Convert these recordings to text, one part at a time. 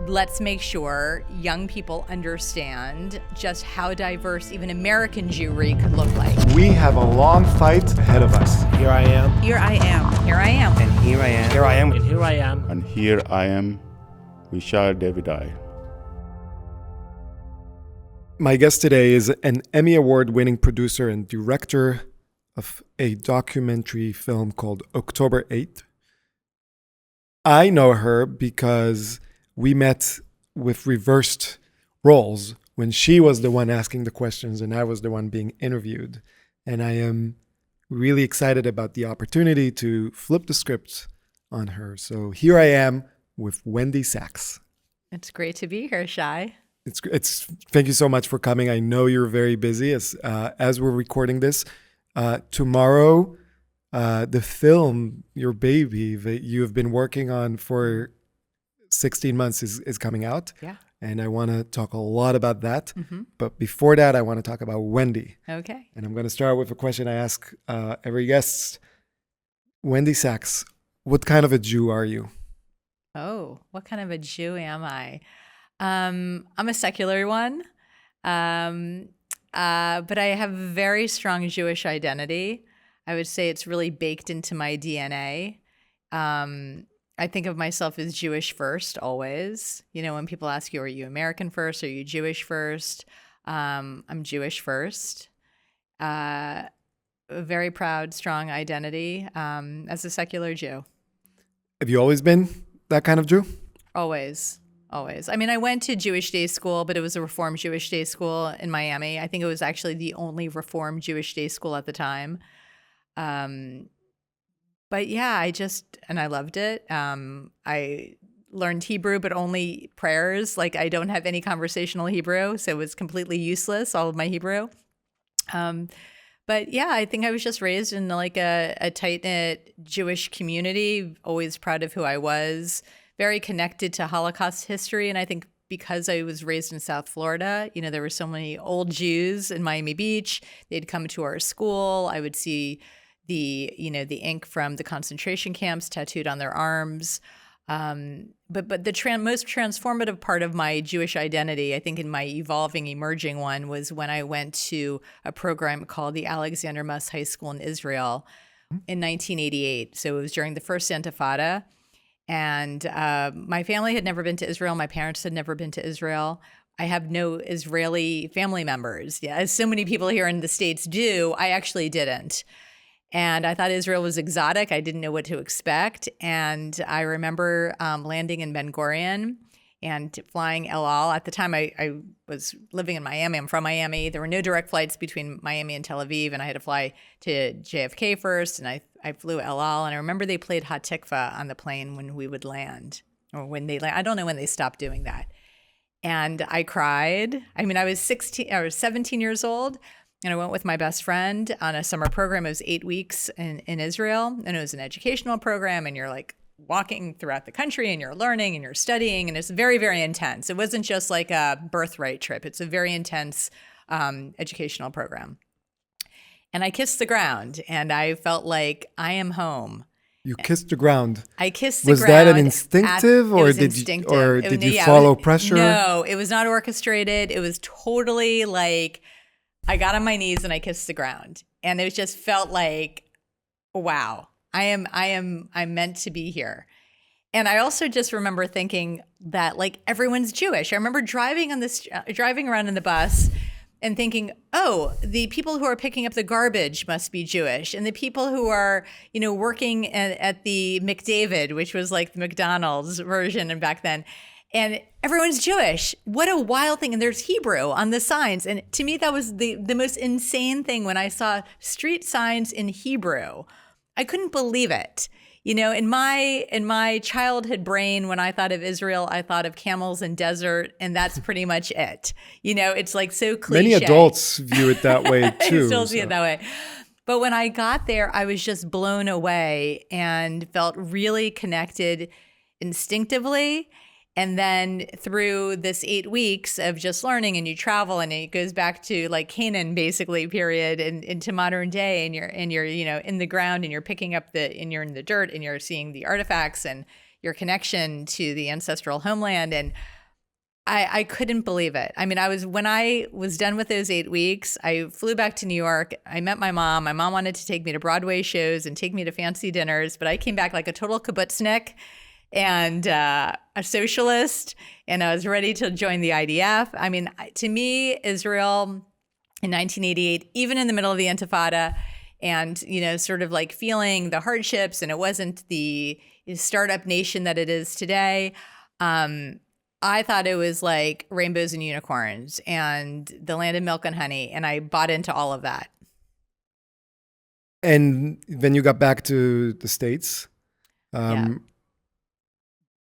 let's make sure young people understand just how diverse even American Jewry could look like. We have a long fight ahead of us. Here I am. Here I am. Here I am. And here I am. Here I am. And here I am. And here I am with Shai Davidai. My guest today is an Emmy Award-winning producer and director of a documentary film called October 8th. I know her because we met with reversed roles when she was the one asking the questions and I was the one being interviewed. And I am really excited about the opportunity to flip the script on her. So here I am with Wendy Sachs. It's great to be here, Shai. It's thank you so much for coming. I know you're very busy as we're recording this. Tomorrow, the film, your baby, that you have been working on for 16 months is coming out. Yeah. And I want to talk a lot about that. Mm-hmm. But before that, I want to talk about Wendy. Okay. And I'm going to start with a question I ask every guest. Wendy Sachs, what kind of a Jew are you? Oh, what kind of a Jew am I? I'm a secular one, but I have a very strong Jewish identity. I would say it's really baked into my DNA. I think of myself as Jewish first, always. You know, when people ask you, are you American first? Are you Jewish first? I'm Jewish first. A very proud, strong identity as a secular Jew. Have you always been that kind of Jew? Always. I mean, I went to Jewish day school, but it was a Reformed Jewish day school in Miami. I think it was actually the only Reformed Jewish day school at the time. But yeah, I loved it. I learned Hebrew, but only prayers. Like, I don't have any conversational Hebrew, so it was completely useless, all of my Hebrew. But yeah, I think I was just raised in like a tight-knit Jewish community, always proud of who I was, very connected to Holocaust history. And I think because I was raised in South Florida, you know, there were so many old Jews in Miami Beach. They'd come to our school. I would see the ink from the concentration camps tattooed on their arms. But the most transformative part of my Jewish identity, I think in my evolving, emerging one, was when I went to a program called the Alexander Muss High School in Israel in 1988. So it was during the first Intifada. And my family had never been to Israel. My parents had never been to Israel. I have no Israeli family members. Yeah, as so many people here in the States do, I actually didn't. And I thought Israel was exotic. I didn't know what to expect. And I remember landing in Ben Gurion and flying El Al. At the time, I was living in Miami. I'm from Miami. There were no direct flights between Miami and Tel Aviv, and I had to fly to JFK first, and I flew El Al. And I remember they played Hatikva on the plane when we would land, or when they land. I don't know when they stopped doing that. And I cried. I mean, I was 17 years old. And I went with my best friend on a summer program. It was 8 weeks in Israel, and it was an educational program, and you're like walking throughout the country, and you're learning, and you're studying, and it's very, very intense. It wasn't just like a birthright trip. It's a very intense educational program. And I kissed the ground, and I felt like I am home. You kissed the ground. I kissed the Was ground. Was that an instinctive, or did you follow pressure? No, it was not orchestrated. It was totally like, I got on my knees and I kissed the ground, and it just felt like, wow, I'm meant to be here. And I also just remember thinking that like everyone's Jewish. I remember driving around in the bus and thinking, oh, the people who are picking up the garbage must be Jewish, and the people who are, you know, working at the McDavid, which was like the McDonald's version and back then. And everyone's Jewish. What a wild thing. And there's Hebrew on the signs. And to me, that was the most insane thing when I saw street signs in Hebrew. I couldn't believe it. You know, in my childhood brain, when I thought of Israel, I thought of camels and desert, and that's pretty much it. You know, it's like so cliche. Many adults view it that way too. I still see it that way. But when I got there, I was just blown away and felt really connected instinctively. And then through this 8 weeks of just learning, and you travel, and it goes back to like Canaan, basically, period, and into modern day, and you're you know in the ground, and you're picking up and you're in the dirt, and you're seeing the artifacts and your connection to the ancestral homeland. And I couldn't believe it. I mean, when I was done with those 8 weeks, I flew back to New York. I met my mom. My mom wanted to take me to Broadway shows and take me to fancy dinners, but I came back like a total kibbutznik and a socialist, and I was ready to join the IDF. I mean, to me, Israel in 1988, even in the middle of the Intifada, and, sort of like feeling the hardships, and it wasn't the startup nation that it is today. I thought it was like rainbows and unicorns and the land of milk and honey. And I bought into all of that. And then you got back to the States.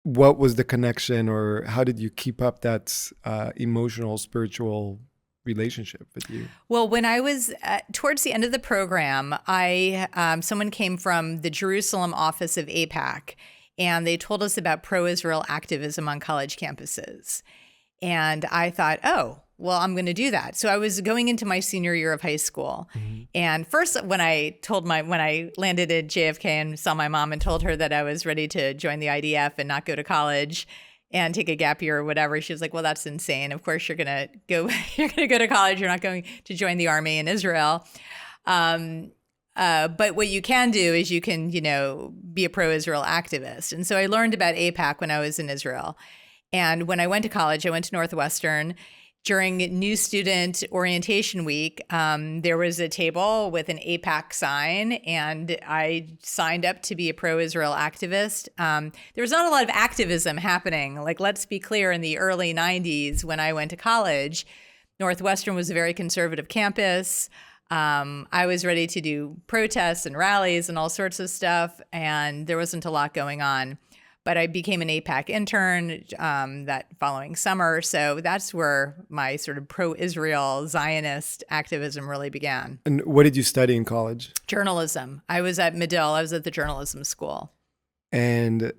What was the connection, or how did you keep up that emotional, spiritual relationship with you? Well, when I was towards the end of the program, someone came from the Jerusalem office of AIPAC, and they told us about pro-Israel activism on college campuses. And I thought, oh, well, I'm going to do that. So I was going into my senior year of high school. Mm-hmm. And first, when I landed at JFK and saw my mom and told her that I was ready to join the IDF and not go to college and take a gap year or whatever, she was like, well, that's insane. Of course, you're going to go to college. You're not going to join the army in Israel. But what you can do is you can, be a pro-Israel activist. And so I learned about AIPAC when I was in Israel. And when I went to college, I went to Northwestern. During New Student Orientation Week, there was a table with an AIPAC sign, and I signed up to be a pro-Israel activist. There was not a lot of activism happening. Like, let's be clear, in the early 90s when I went to college, Northwestern was a very conservative campus. I was ready to do protests and rallies and all sorts of stuff, and there wasn't a lot going on. But I became an AIPAC intern that following summer, so that's where my sort of pro-Israel Zionist activism really began. And what did you study in college? Journalism. I was at Medill. I was at the journalism school. And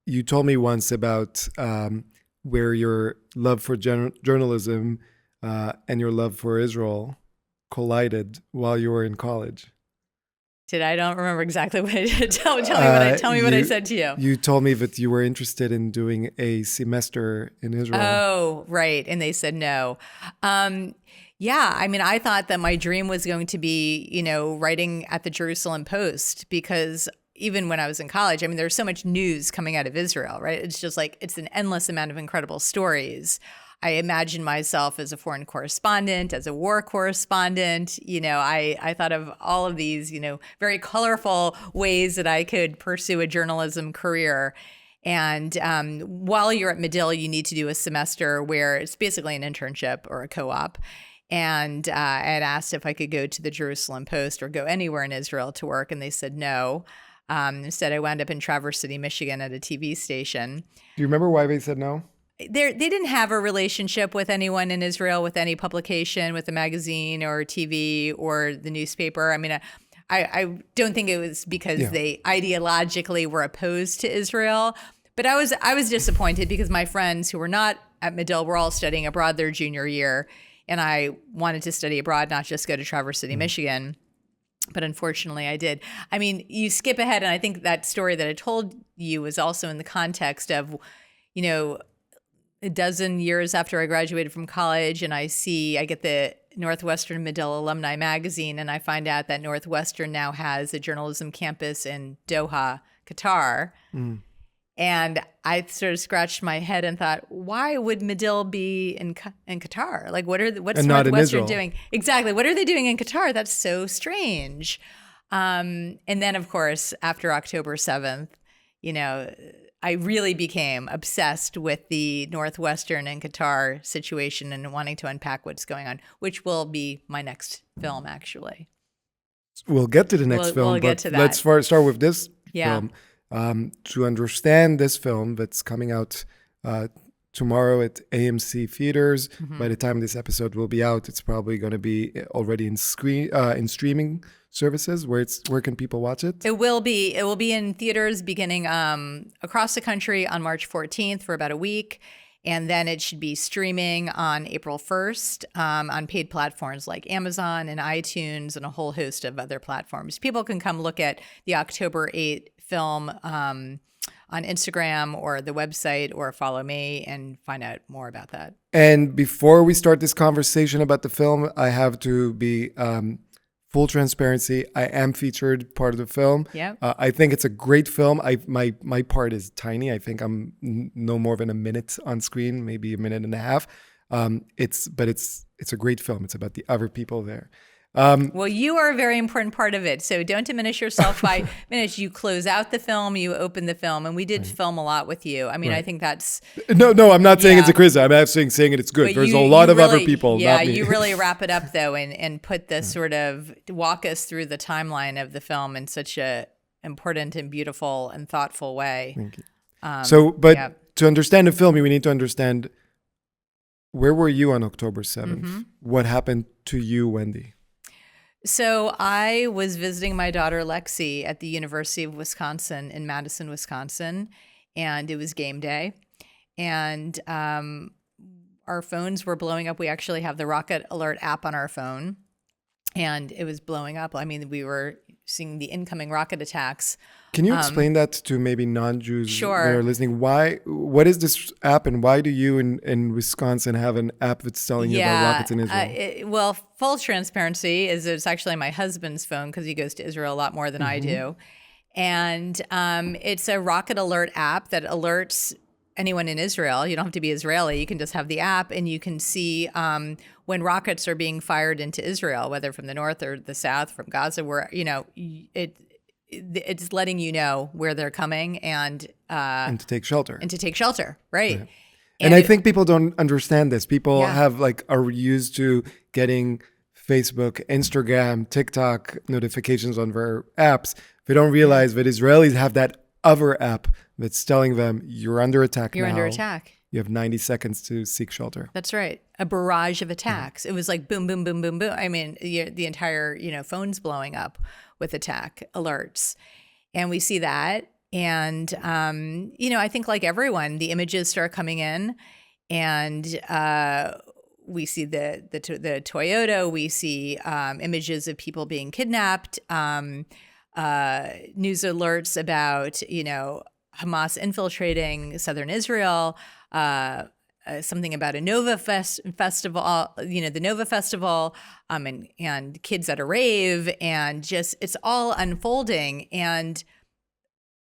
you told me once about where your love for journalism and your love for Israel collided while you were in college. I don't remember exactly what I did. Tell me what I said to you. You told me that you were interested in doing a semester in Israel. Oh, right. And they said no. Yeah, I mean, I thought that my dream was going to be, writing at the Jerusalem Post, because even when I was in college, I mean, there's so much news coming out of Israel, right? It's just like, it's an endless amount of incredible stories. I imagined myself as a foreign correspondent, as a war correspondent. I thought of all of these, very colorful ways that I could pursue a journalism career. And while you're at Medill, you need to do a semester where it's basically an internship or a co-op. And I had asked if I could go to the Jerusalem Post or go anywhere in Israel to work, and they said no. Instead, I wound up in Traverse City, Michigan at a TV station. Do you remember why they said no? They didn't have a relationship with anyone in Israel, with any publication, with the magazine or TV or the newspaper. I mean, I don't think it was because they ideologically were opposed to Israel. But I was disappointed because my friends who were not at Medill were all studying abroad their junior year. And I wanted to study abroad, not just go to Traverse City, Michigan. But unfortunately, I did. I mean, you skip ahead. And I think that story that I told you was also in the context of, a dozen years after I graduated from college, and I get the Northwestern Medill Alumni Magazine, and I find out that Northwestern now has a journalism campus in Doha, Qatar. Mm. And I sort of scratched my head and thought, why would Medill be in Qatar? Like, what's Northwestern doing? Exactly. What are they doing in Qatar? That's so strange. And then, of course, after October 7th, I really became obsessed with the Northwestern and Qatar situation and wanting to unpack what's going on, which will be my next film, actually. We'll get to the next film, we'll get to that. Let's start with this film. To understand this film that's coming out tomorrow at AMC theaters. Mm-hmm. By the time this episode will be out, it's probably going to be already in streaming services. Where can people watch it? It will be in theaters beginning across the country on March 14th for about a week. And then it should be streaming on April 1st on paid platforms like Amazon and iTunes and a whole host of other platforms. People can come look at the October 8th film on Instagram or the website, or follow me and find out more about that. And before we start this conversation about the film, I have to be full transparency. I am featured part of the film. Yeah. I think it's a great film. My part is tiny. I think I'm no more than a minute on screen, maybe a minute and a half. It's a great film. It's about the other people there. Well, you are a very important part of it. So don't diminish yourself by minutes. You close out the film, you open the film, and we did film a lot with you. I mean, I think that's... No, I'm not saying it's a criticism. I'm actually saying it's good. But There's a lot of really, other people, yeah, not me. you really wrap it up, though, and put the sort of... walk us through the timeline of the film in such a important and beautiful and thoughtful way. Thank you. Yeah. To understand the film, we need to understand, where were you on October 7th? Mm-hmm. What happened to you, Wendy? So I was visiting my daughter Lexi at the University of Wisconsin in Madison, Wisconsin, and it was game day. And our phones were blowing up. We actually have the Rocket Alert app on our phone, and it was blowing up. I mean, we were seeing the incoming rocket attacks. Can you explain that to maybe non-Jews that are listening? What is this app, and why do you in Wisconsin have an app that's telling you about rockets in Israel? Well, full transparency is it's actually my husband's phone because he goes to Israel a lot more than I do. And it's a Rocket Alert app that alerts anyone in Israel. You don't have to be Israeli. You can just have the app, and you can see when rockets are being fired into Israel, whether from the north or the south, from Gaza, where, it's letting you know where they're coming and to take shelter. Right. Yeah. And I think people don't understand this. People are used to getting Facebook, Instagram, TikTok notifications on their apps. They don't realize that Israelis have that other app that's telling them you're under attack now. You're under attack. You have 90 seconds to seek shelter. That's right. A barrage of attacks. It was like boom, boom, boom, boom, boom. I mean, the entire, phone's blowing up with attack alerts. And we see that. And, I think like everyone, the images start coming in, and we see the Toyota, we see images of people being kidnapped, news alerts about, Hamas infiltrating southern Israel, something about a Nova festival, the Nova Festival, and kids at a rave, and just it's all unfolding. And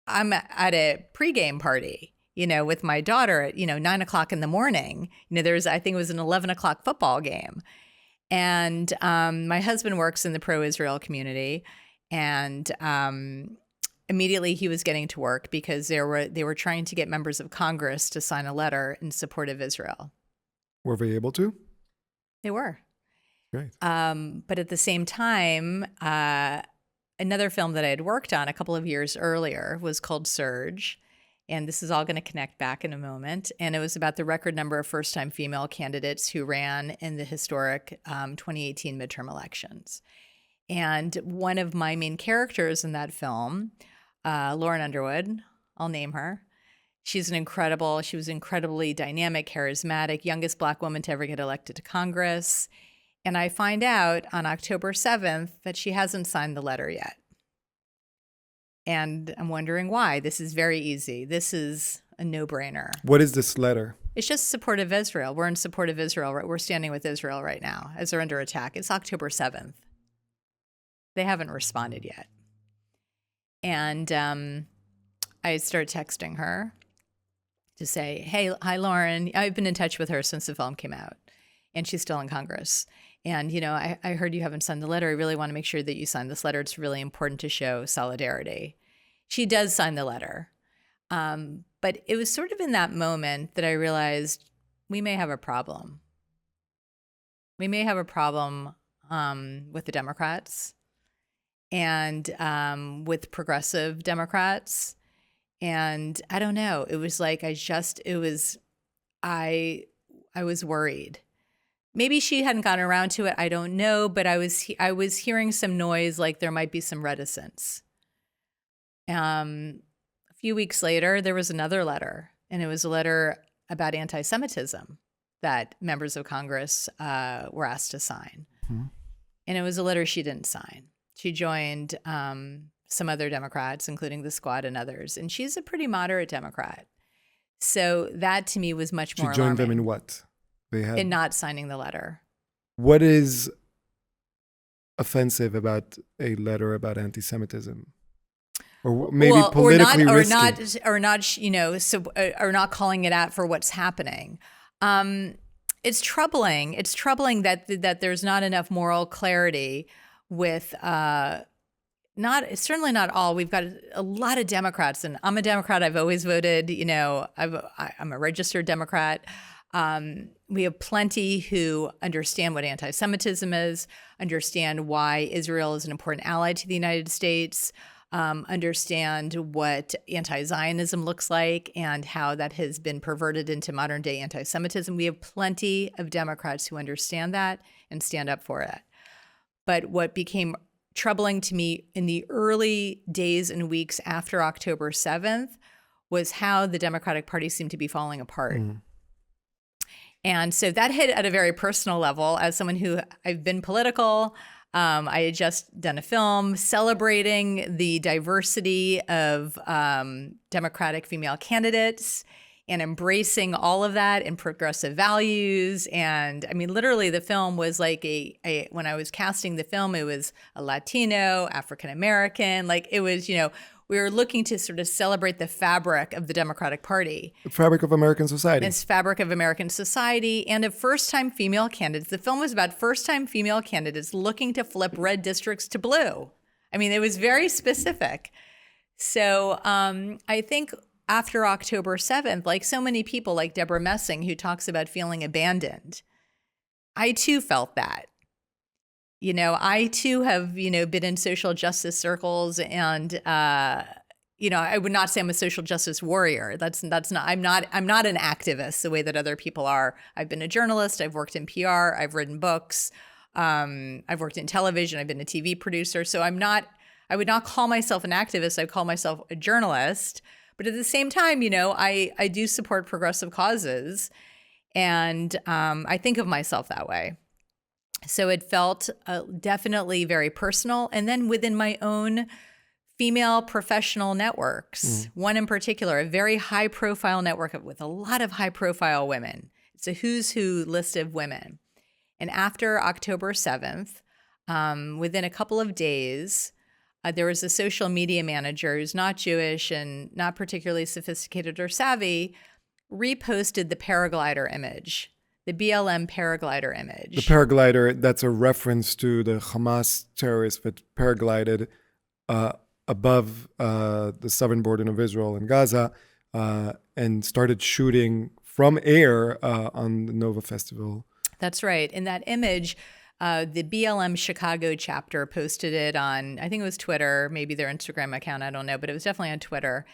I'm at a pregame party, with my daughter at 9:00 in the morning. I think it was an 11:00 football game, and my husband works in the pro-Israel community, and immediately he was getting to work because they were trying to get members of Congress to sign a letter in support of Israel. Were they able to? They were. Great. But at the same time, another film that I had worked on a couple of years earlier was called Surge. And this is all going to connect back in a moment. And it was about the record number of first-time female candidates who ran in the historic 2018 midterm elections. And one of my main characters in that film, Lauren Underwood, I'll name her. She was incredibly dynamic, charismatic, youngest Black woman to ever get elected to Congress. And I find out on October 7th that she hasn't signed the letter yet. And I'm wondering why. This is very easy. This is a no-brainer. What is this letter? It's just support of Israel. We're in support of Israel. We're standing with Israel right now as they're under attack. It's October 7th. They haven't responded yet. And I start texting her to say, hey, hi, Lauren. I've been in touch with her since the film came out, and she's still in Congress. And, I heard you haven't signed the letter. I really want to make sure that you sign this letter. It's really important to show solidarity. She does sign the letter. But it was sort of in that moment that I realized we may have a problem. We may have a problem with the Democrats and with progressive Democrats. And I don't know. It was like I was worried. Maybe she hadn't gotten around to it. I don't know. But I was hearing some noise like there might be some reticence. A few weeks later, there was another letter. And it was a letter about anti-Semitism that members of Congress were asked to sign. Mm-hmm. And it was a letter she didn't sign. She joined some other Democrats, including the Squad and others. And she's a pretty moderate Democrat. So that to me was much more She joined alarming. them in what? In not signing the letter. What is offensive about a letter about anti-Semitism? Or maybe politically risky? Or not calling it out for what's happening. It's troubling. It's troubling that there's not enough moral clarity with certainly not all. We've got a lot of Democrats, and I'm a Democrat. I've always voted. I'm a registered Democrat. We have plenty who understand what anti-Semitism is, understand why Israel is an important ally to the United States, understand what anti-Zionism looks like and how that has been perverted into modern day anti-Semitism. We have plenty of Democrats who understand that and stand up for it. But what became troubling to me in the early days and weeks after October 7th was how the Democratic Party seemed to be falling apart. And so that hit at a very personal level. As someone who I've been political, I had just done a film celebrating the diversity of Democratic female candidates and embracing all of that and progressive values. And I mean, literally the film was like when I was casting the film, it was a Latino, African-American, like it was, we were looking to sort of celebrate the fabric of the Democratic Party. The fabric of American society. It's fabric of American society and of first-time female candidates. The film was about first-time female candidates looking to flip red districts to blue. I mean, it was very specific. So I think after October 7th, like so many people like Deborah Messing, who talks about feeling abandoned, I too felt that. I too have, been in social justice circles and, I would not say I'm a social justice warrior. That's not, I'm not an activist the way that other people are. I've been a journalist. I've worked in PR. I've written books. I've worked in television. I've been a TV producer. So I would not call myself an activist. I call myself a journalist. But at the same time, I do support progressive causes. And I think of myself that way. So it felt definitely very personal. And then within my own female professional networks, one in particular, a very high profile network with a lot of high profile women. It's a who's who list of women. And after October 7th, within a couple of days, there was a social media manager who's not Jewish and not particularly sophisticated or savvy, reposted the paraglider image. The BLM paraglider image. The paraglider, that's a reference to the Hamas terrorists that paraglided above the southern border of Israel and Gaza and started shooting from air on the Nova Festival. That's right. In that image, the BLM Chicago chapter posted it on, I think it was Twitter, maybe their Instagram account, I don't know, but it was definitely on Twitter.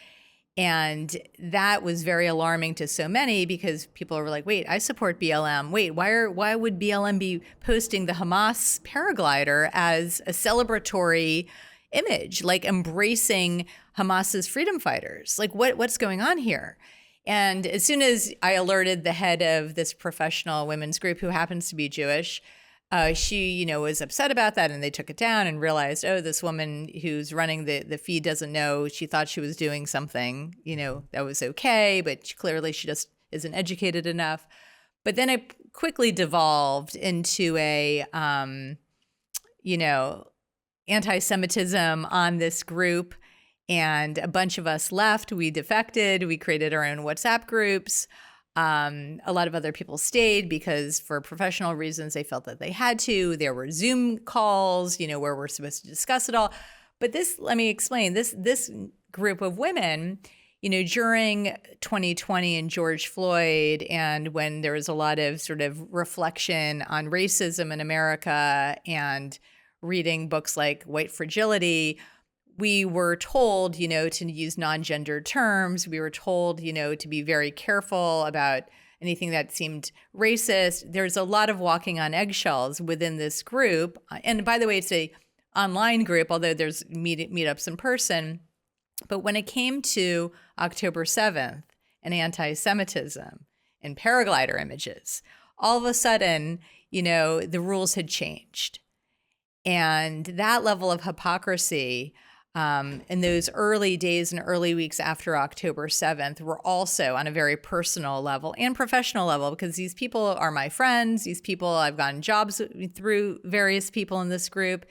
And that was very alarming to so many because people were like, wait, I support BLM. Wait, why would BLM be posting the Hamas paraglider as a celebratory image, like embracing Hamas's freedom fighters? Like what's going on here? And as soon as I alerted the head of this professional women's group who happens to be Jewish, she, was upset about that, and they took it down and realized, this woman who's running the feed doesn't know. She thought she was doing something, that was okay, but clearly she just isn't educated enough. But then it quickly devolved into a, anti-Semitism on this group, and a bunch of us left. We defected. We created our own WhatsApp groups. A lot of other people stayed because for professional reasons, they felt that they had to. There were Zoom calls, where we're supposed to discuss it all. But let me explain, this group of women, during 2020 and George Floyd, and when there was a lot of sort of reflection on racism in America and reading books like White Fragility, we were told, to use non-gendered terms. We were told, to be very careful about anything that seemed racist. There's a lot of walking on eggshells within this group. And by the way, it's a online group, although there's meetups in person. But when it came to October 7th and anti-Semitism and paraglider images, all of a sudden, the rules had changed. And that level of hypocrisy in those early days and early weeks after October 7th were also on a very personal level and professional level, because these people are my friends. These people, I've gotten jobs through various people in this group.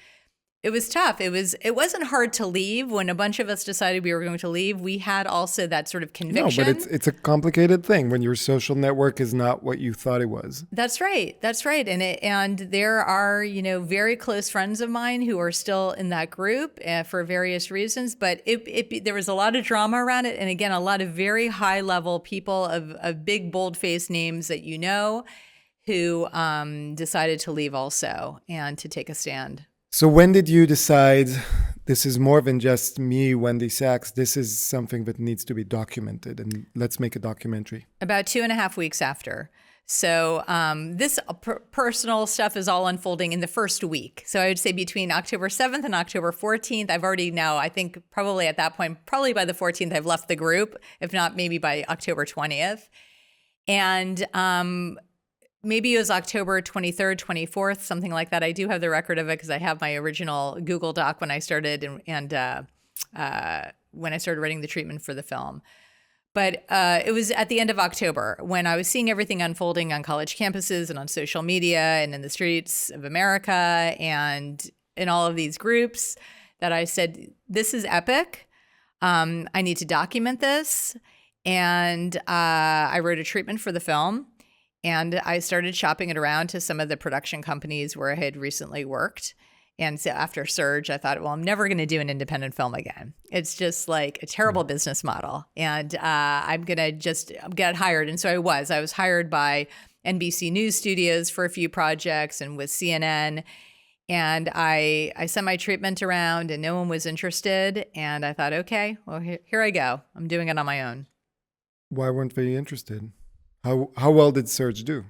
It was tough. It wasn't hard to leave. When a bunch of us decided we were going to leave, we had also that sort of conviction. No, but it's a complicated thing when your social network is not what you thought it was. That's right. That's right. And there are, very close friends of mine who are still in that group for various reasons. But there was a lot of drama around it. And again, a lot of very high level people of big, bold faced names that who decided to leave also and to take a stand. So when did you decide this is more than just me, Wendy Sachs? This is something that needs to be documented, and let's make a documentary. About 2.5 weeks after. So this personal stuff is all unfolding in the first week. So I would say between October 7th and October 14th, I've already now, I think probably at that point, probably by the 14th, I've left the group, if not maybe by October 20th. And maybe it was October 23rd, 24th, something like that. I do have the record of it because I have my original Google Doc when I started and when I started writing the treatment for the film. But it was at the end of October when I was seeing everything unfolding on college campuses and on social media and in the streets of America and in all of these groups that I said, this is epic. I need to document this. And I wrote a treatment for the film. And I started shopping it around to some of the production companies where I had recently worked. And so after Surge, I thought, well, I'm never going to do an independent film again. It's just like a terrible business model. And I'm going to just get hired. And so I was hired by NBC News Studios for a few projects and with CNN. And I sent my treatment around and no one was interested. And I thought, okay, well, here I go. I'm doing it on my own. Why weren't they interested? How well did Surge do?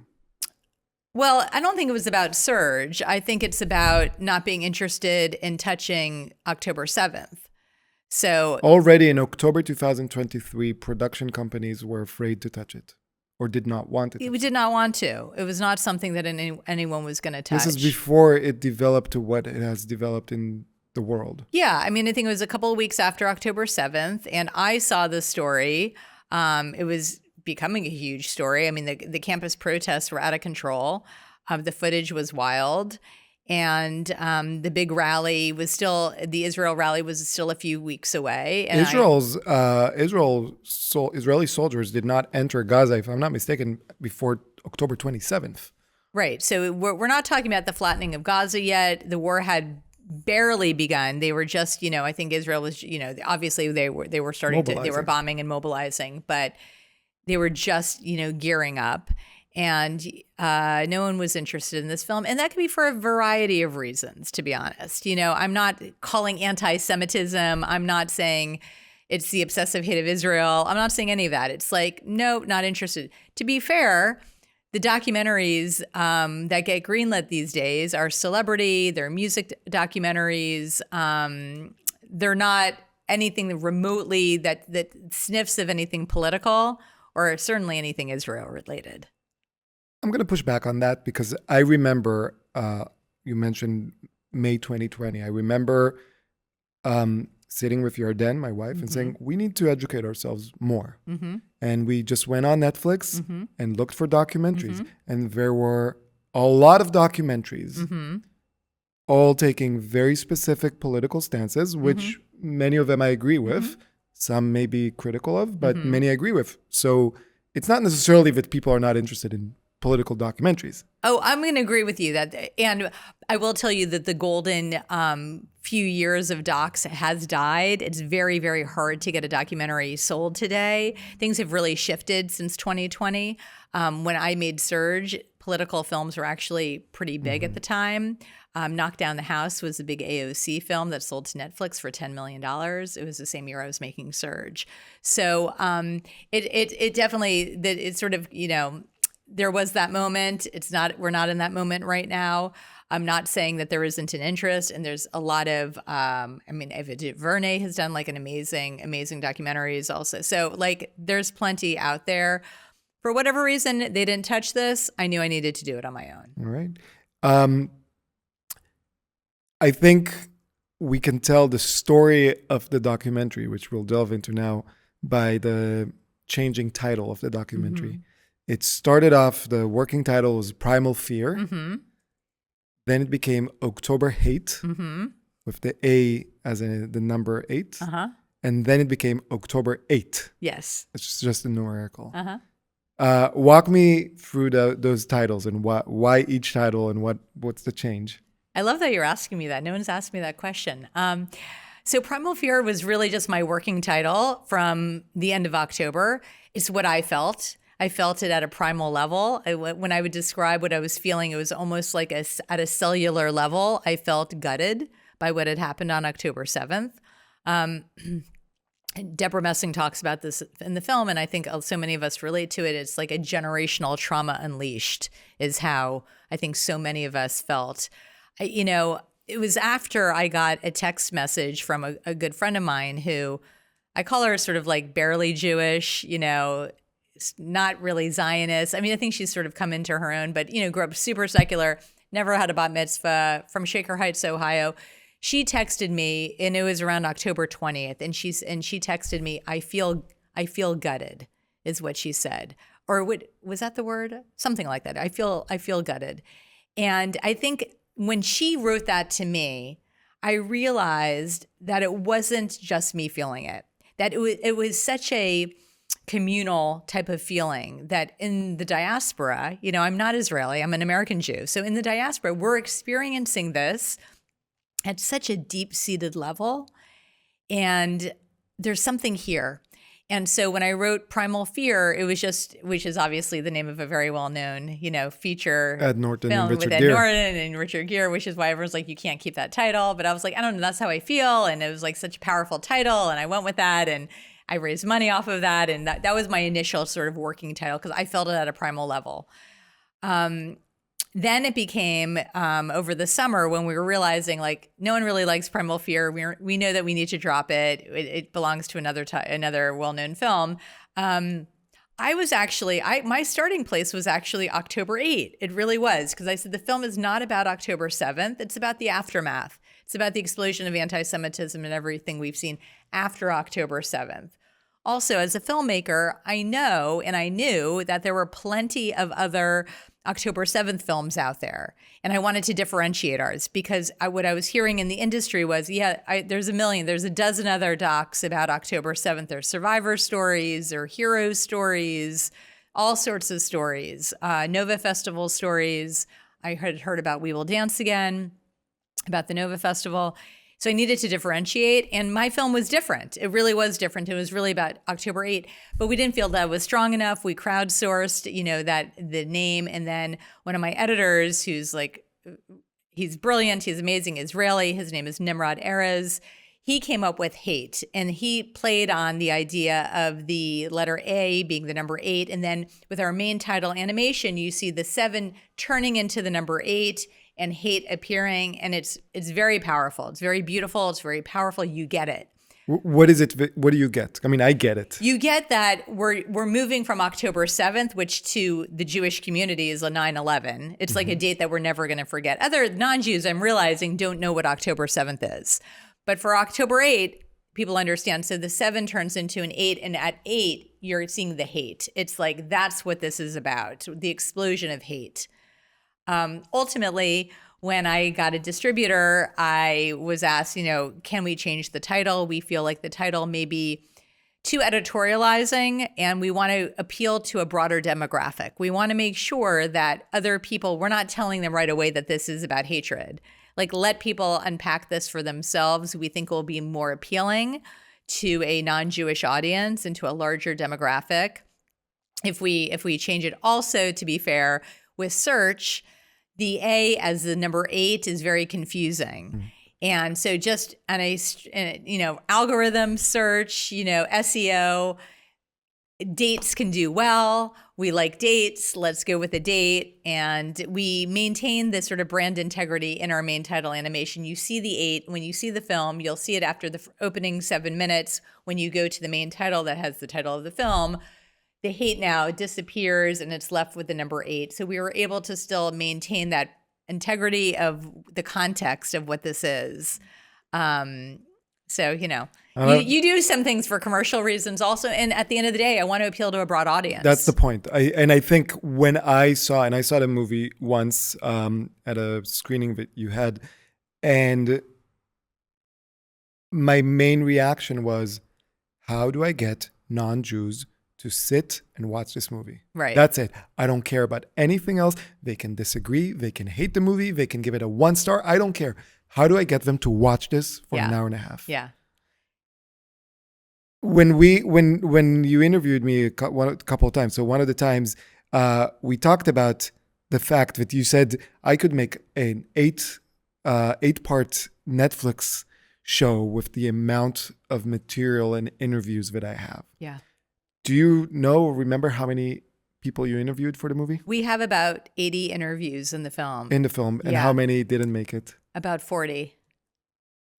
Well, I don't think it was about Surge. I think it's about not being interested in touching October 7th. So already in October 2023, production companies were afraid to touch it or did not want to touch it. We did not want to. It was not something that anyone was going to touch. This is before it developed to what it has developed in the world. Yeah. I mean, I think it was a couple of weeks after October 7th, and I saw the story. It was becoming a huge story. I mean, the campus protests were out of control. The footage was wild. And the big rally was the Israel rally was still a few weeks away. And Israeli soldiers did not enter Gaza, if I'm not mistaken, before October 27th. Right. So we're not talking about the flattening of Gaza yet. The war had barely begun. They were just, I think Israel was, obviously they were starting they were bombing and mobilizing, but they were just, gearing up, and no one was interested in this film. And that could be for a variety of reasons, to be honest. I'm not calling anti-Semitism. I'm not saying it's the obsessive hate of Israel. I'm not saying any of that. It's like, no, not interested. To be fair, the documentaries that get greenlit these days are celebrity, they're music documentaries. They're not anything remotely that sniffs of anything political, or certainly anything Israel related. I'm going to push back on that because I remember, you mentioned May 2020. I remember sitting with Yarden, my wife, and saying, we need to educate ourselves more. And we just went on Netflix and looked for documentaries. And there were a lot of documentaries, all taking very specific political stances, which many of them I agree with. Some may be critical of, but many I agree with. So it's not necessarily that people are not interested in political documentaries. Oh, I'm going to agree with you and I will tell you that the golden few years of docs has died. It's very, very hard to get a documentary sold today. Things have really shifted since 2020. When I made Surge, political films were actually pretty big at the time. Knock Down the House was a big AOC film that sold to Netflix for $10 million. It was the same year I was making Surge. So it definitely, it's sort of, there was that moment. We're not in that moment right now. I'm not saying that there isn't an interest, and there's a lot of, Eva DuVernay has done like an amazing documentaries also. So like there's plenty out there. For whatever reason, they didn't touch this. I knew I needed to do it on my own. All right. I think we can tell the story of the documentary, which we'll delve into now, by the changing title of the documentary. It started off, the working title was Primal Fear. Then it became October Hate, with the A as in the number 8. And then it became October 8. Yes. It's just a numerical. Walk me through those titles and why each title and what's the change. I love that you're asking me that. No one's asked me that question. So Primal Fear was really just my working title from the end of October. It's what I felt. I felt it at a primal level. When I would describe what I was feeling, it was almost like at a cellular level. I felt gutted by what had happened on October 7th. Deborah Messing talks about this in the film, and I think so many of us relate to it. It's like a generational trauma unleashed is how I think so many of us felt. It was after I got a text message from a good friend of mine who, I call her sort of like barely Jewish, not really Zionist. I mean, I think she's sort of come into her own, but, grew up super secular, never had a bat mitzvah, from Shaker Heights, Ohio. She texted me, and it was around October 20th, and she texted me, I feel gutted, is what she said. Or was that the word? Something like that. I feel gutted. And I think when she wrote that to me, I realized that it wasn't just me feeling it, that it was such a communal type of feeling that in the diaspora, I'm not Israeli, I'm an American Jew. So in the diaspora, we're experiencing this at such a deep-seated level, and there's something here. And so when I wrote Primal Fear, it was just, which is obviously the name of a very well-known, feature Ed Norton film and Richard with Ed Gere. Norton and Richard Gere, which is why everyone's like, you can't keep that title. But I was like, I don't know, that's how I feel. And it was like such a powerful title, and I went with that, and I raised money off of that. And that was my initial sort of working title because I felt it at a primal level. Then it became over the summer when we were realizing like no one really likes Primal Fear. We know that we need to drop it. It belongs to another well-known film. My starting place was actually October 8th. It really was, because I said the film is not about October 7th. It's about the aftermath. It's about the explosion of anti-Semitism and everything we've seen after October 7th. Also, as a filmmaker, I know and I knew that there were plenty of other October 7th films out there. And I wanted to differentiate ours because what I was hearing in the industry was, there's a dozen other docs about October 7th. There's survivor stories or hero stories, all sorts of stories, Nova Festival stories. I had heard about We Will Dance Again, about the Nova Festival. So I needed to differentiate, and my film was different. It really was different. It was really about October 8th, but we didn't feel that was strong enough. We crowdsourced, that the name, and then one of my editors, who's like, he's brilliant, he's amazing, Israeli. His name is Nimrod Erez. He came up with hate, and he played on the idea of the letter A being the number 8, and then with our main title animation, you see the 7 turning into the number 8. And hate appearing, and it's very powerful. It's very beautiful. It's very powerful. You get it. What is it? What do you get? I mean, I get it. You get that we're moving from October 7th, which to the Jewish community is a 9/11. It's like a date that we're never going to forget. Other non-Jews, I'm realizing, don't know what October 7th is. But for October 8th, people understand. So the 7 turns into an 8, and at 8, you're seeing the hate. It's like that's what this is about, the explosion of hate. Ultimately, when I got a distributor, I was asked, can we change the title? We feel like the title may be too editorializing, and we want to appeal to a broader demographic. We want to make sure that other people, we're not telling them right away that this is about hatred. Like, let people unpack this for themselves. We think will be more appealing to a non-Jewish audience and to a larger demographic. If we change it also, to be fair, with search, the A as the number 8 is very confusing. And so just on algorithm search, SEO, dates can do well. We like dates. Let's go with a date. And we maintain this sort of brand integrity in our main title animation. You see the 8. When you see the film, you'll see it after the opening 7 minutes. When you go to the main title that has the title of the film, the hate now disappears and it's left with the number 8. So we were able to still maintain that integrity of the context of what this is. So, you know, Uh, you do some things for commercial reasons also. And at the end of the day, I want to appeal to a broad audience. That's the point. I think when I saw the movie once at a screening that you had, and my main reaction was, how do I get non-Jews to sit and watch this movie? Right. That's it. I don't care about anything else. They can disagree. They can hate the movie. They can give it a 1 star. I don't care. How do I get them to watch this for an hour and a half? Yeah. When you interviewed me a couple of times, so one of the times we talked about the fact that you said I could make an 8-part Netflix show with the amount of material and interviews that I have. Yeah. Do you remember how many people you interviewed for the movie? We have about 80 interviews in the film. And how many didn't make it? About 40.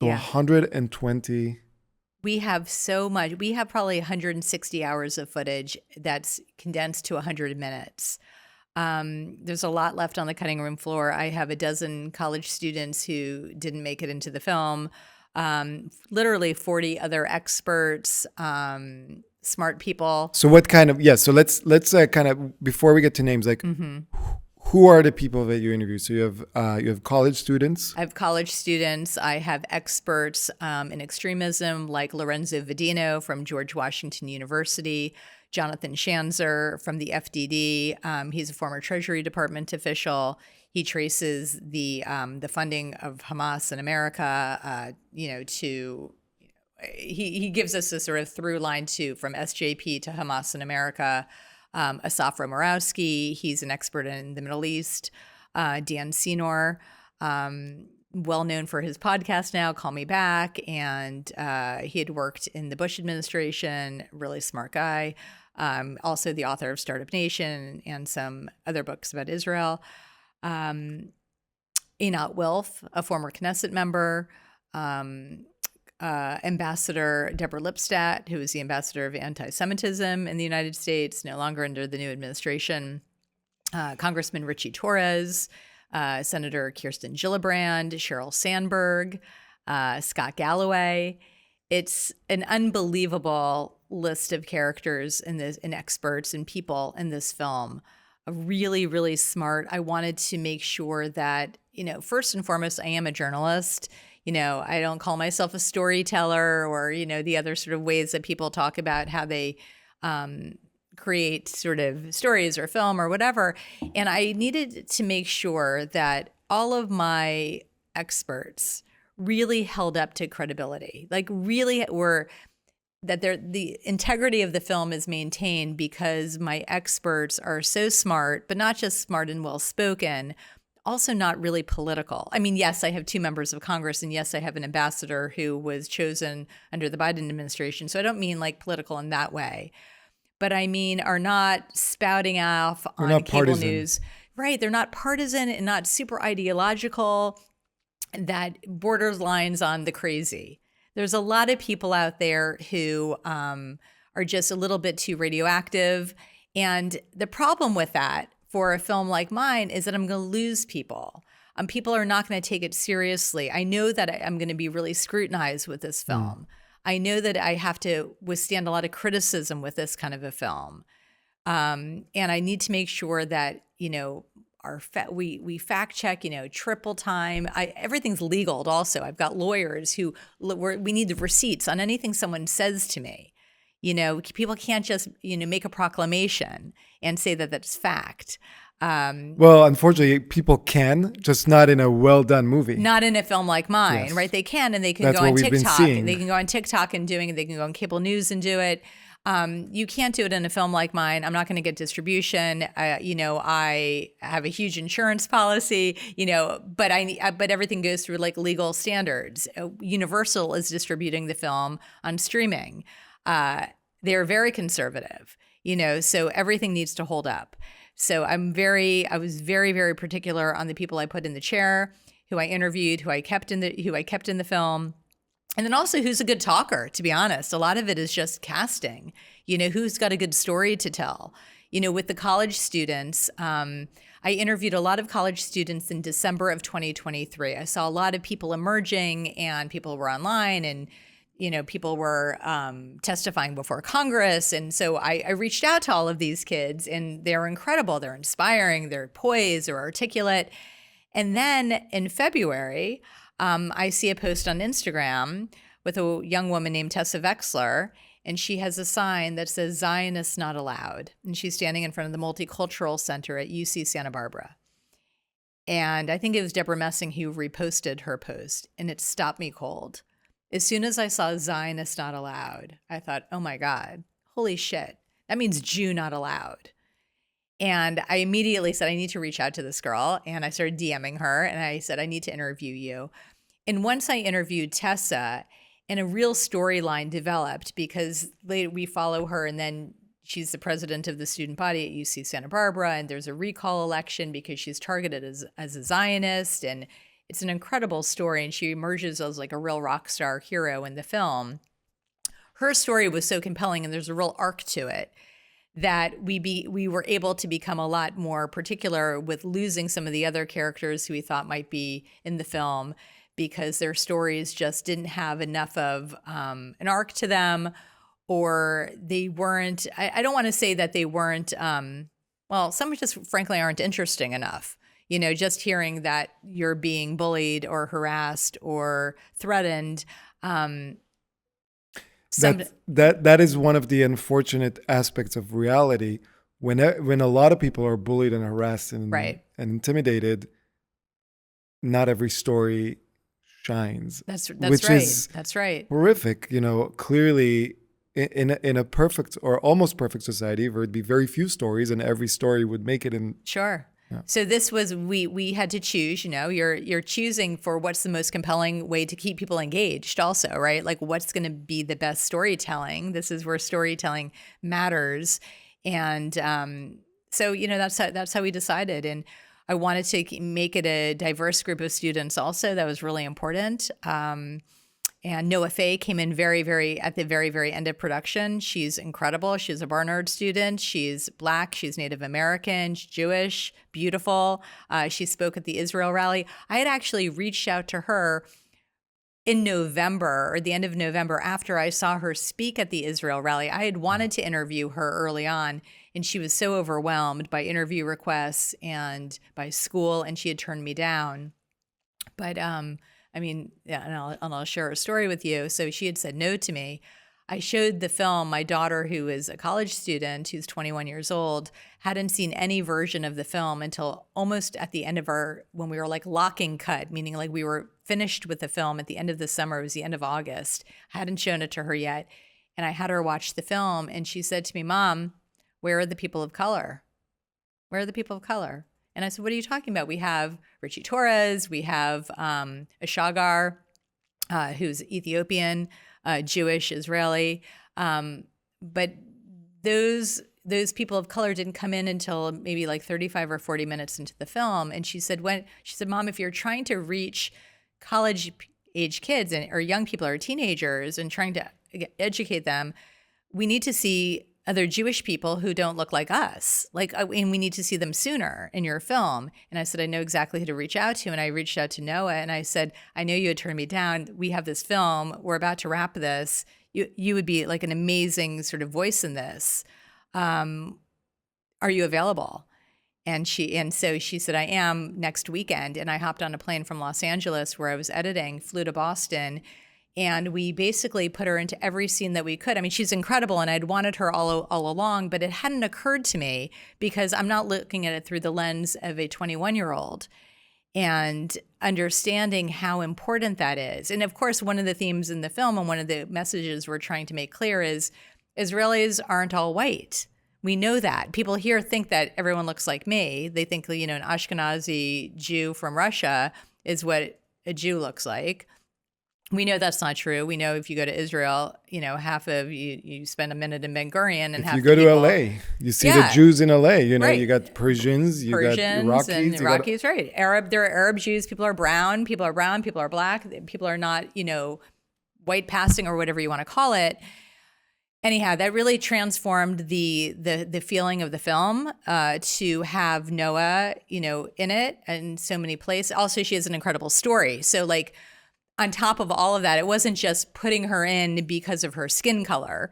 So 120. We have so much. We have probably 160 hours of footage that's condensed to 100 minutes. There's a lot left on the cutting room floor. I have a dozen college students who didn't make it into the film. Literally 40 other experts, smart people. So what kind of, so let's kind of, before we get to names, like who are the people that you interview? So you have college students. I have college students. I have experts in extremism like Lorenzo Vidino from George Washington University, Jonathan Schanzer from the FDD. He's a former Treasury Department official. He traces the funding of Hamas in America, he gives us a sort of through line from SJP to Hamas in America. Asaf Romorowski, he's an expert in the Middle East. Dan Senor, well known for his podcast now, Call Me Back, and he had worked in the Bush administration, really smart guy. Also the author of Startup Nation and some other books about Israel. Einat Wilf, a former Knesset member. Ambassador Deborah Lipstadt, who is the ambassador of anti-Semitism in the United States, no longer under the new administration. Congressman Richie Torres, Senator Kirsten Gillibrand, Sheryl Sandberg, Scott Galloway. It's an unbelievable list of characters and experts and people in this film. Really, really smart. I wanted to make sure that, first and foremost, I am a journalist. I don't call myself a storyteller or, the other sort of ways that people talk about how they create sort of stories or film or whatever. And I needed to make sure that all of my experts really held up to credibility, like really that the integrity of the film is maintained because my experts are so smart, but not just smart and well-spoken, also not really political. I mean, yes, I have 2 members of Congress, and yes, I have an ambassador who was chosen under the Biden administration. So I don't mean like political in that way, but I mean are not spouting off on cable partisan news. Right. They're not partisan and not super ideological that borders lines on the crazy. There's a lot of people out there who are just a little bit too radioactive. And the problem with that for a film like mine is that I'm going to lose people. People are not going to take it seriously. I know that I'm going to be really scrutinized with this film. I know that I have to withstand a lot of criticism with this kind of a film. And I need to make sure that, we fact check, triple time. Everything's legal also. I've got lawyers who, we need the receipts on anything someone says to me. People can't just, make a proclamation and say that that's fact. Well, unfortunately, people can, just not in a well-done movie. Not in a film like mine, Yes. right? They can, and they can That's go on what we've been TikTok. seeing. They can go on TikTok and doing it. They can go on cable news and do it. You can't do it in a film like mine. I'm not going to get distribution. I have a huge insurance policy, but everything goes through like legal standards. Universal is distributing the film on streaming. They're very conservative, so everything needs to hold up. So I was very, very particular on the people I put in the chair, who I interviewed, who I kept in the film. And then also who's a good talker, to be honest. A lot of it is just casting, who's got a good story to tell. with the college students, I interviewed a lot of college students in December of 2023. I saw a lot of people emerging, and people were online, and people were testifying before Congress. And so I reached out to all of these kids, and they're incredible. They're inspiring. They're poised. They're articulate. And then in February, I see a post on Instagram with a young woman named Tessa Wexler, and she has a sign that says Zionists not allowed. And she's standing in front of the Multicultural Center at UC Santa Barbara. And I think it was Deborah Messing who reposted her post, and it stopped me cold. As soon as I saw Zionists not allowed, I thought, oh my God, holy shit. That means Jew not allowed. And I immediately said, I need to reach out to this girl. And I started DMing her, and I said, I need to interview you. And once I interviewed Tessa, and a real storyline developed, because we follow her, and then she's the president of the student body at UC Santa Barbara, and there's a recall election because she's targeted as a Zionist, and it's an incredible story, and she emerges as like a real rock star hero in the film. Her story was so compelling, and there's a real arc to it, that we were able to become a lot more particular with losing some of the other characters who we thought might be in the film, because their stories just didn't have enough of an arc to them, or they weren't, I don't want to say that they weren't, some just frankly aren't interesting enough. Just hearing that you're being bullied or harassed or threatened. That is one of the unfortunate aspects of reality. When a lot of people are bullied and harassed and intimidated, not every story shines. That's which right. Is that's right. Horrific. Clearly in a perfect or almost perfect society, there would be very few stories, and every story would make it in. Sure. Yeah. So this was, we had to choose, you're choosing for what's the most compelling way to keep people engaged also, right? Like what's going to be the best storytelling. This is where storytelling matters. And so, that's how we decided. And I wanted to make it a diverse group of students also. That was really important. And Noah Faye came in at the very, very end of production. She's incredible. She's a Barnard student. She's Black. She's Native American. She's Jewish, beautiful. She spoke at the Israel rally. I had actually reached out to her in November, or the end of November, after I saw her speak at the Israel rally. I had wanted to interview her early on, and she was so overwhelmed by interview requests and by school, and she had turned me down. But and I'll share a story with you. So she had said no to me. I showed the film. My daughter, who is a college student, who's 21 years old, hadn't seen any version of the film until almost at the end of when we were like locking cut, meaning like we were finished with the film at the end of the summer. It was the end of August. I hadn't shown it to her yet. And I had her watch the film, and she said to me, Mom, where are the people of color? Where are the people of color? And I said, what are you talking about? We have Richie Torres, we have Ashagar, who's Ethiopian, Jewish, Israeli. But those people of color didn't come in until maybe like 35 or 40 minutes into the film. And she said, Mom, if you're trying to reach college age kids or young people or teenagers and trying to educate them, we need to see other Jewish people who don't look like us, and we need to see them sooner in your film. And I said, I know exactly who to reach out to. And I reached out to Noah, and I said, I know you had turned me down. We have this film. We're about to wrap this. You would be like an amazing sort of voice in this. Are you available? And so she said, I am next weekend. And I hopped on a plane from Los Angeles, where I was editing, flew to Boston. And we basically put her into every scene that we could. I mean, she's incredible, and I'd wanted her all along, but it hadn't occurred to me because I'm not looking at it through the lens of a 21-year-old and understanding how important that is. And of course, one of the themes in the film and one of the messages we're trying to make clear is Israelis aren't all white. We know that. People here think that everyone looks like me. They think, an Ashkenazi Jew from Russia is what a Jew looks like. We know that's not true. We know if you go to Israel, half of you spend a minute in Ben Gurion, and if half you go to LA, you see the Jews in LA. Right. You got Persians, you got Iraqis, and Iraqis, right? There are Arab Jews. People are brown. People are Black. People are not, white passing or whatever you want to call it. Anyhow, that really transformed the feeling of the film to have Noah, in it and so many places. Also, she has an incredible story. So, like, on top of all of that, it wasn't just putting her in because of her skin color,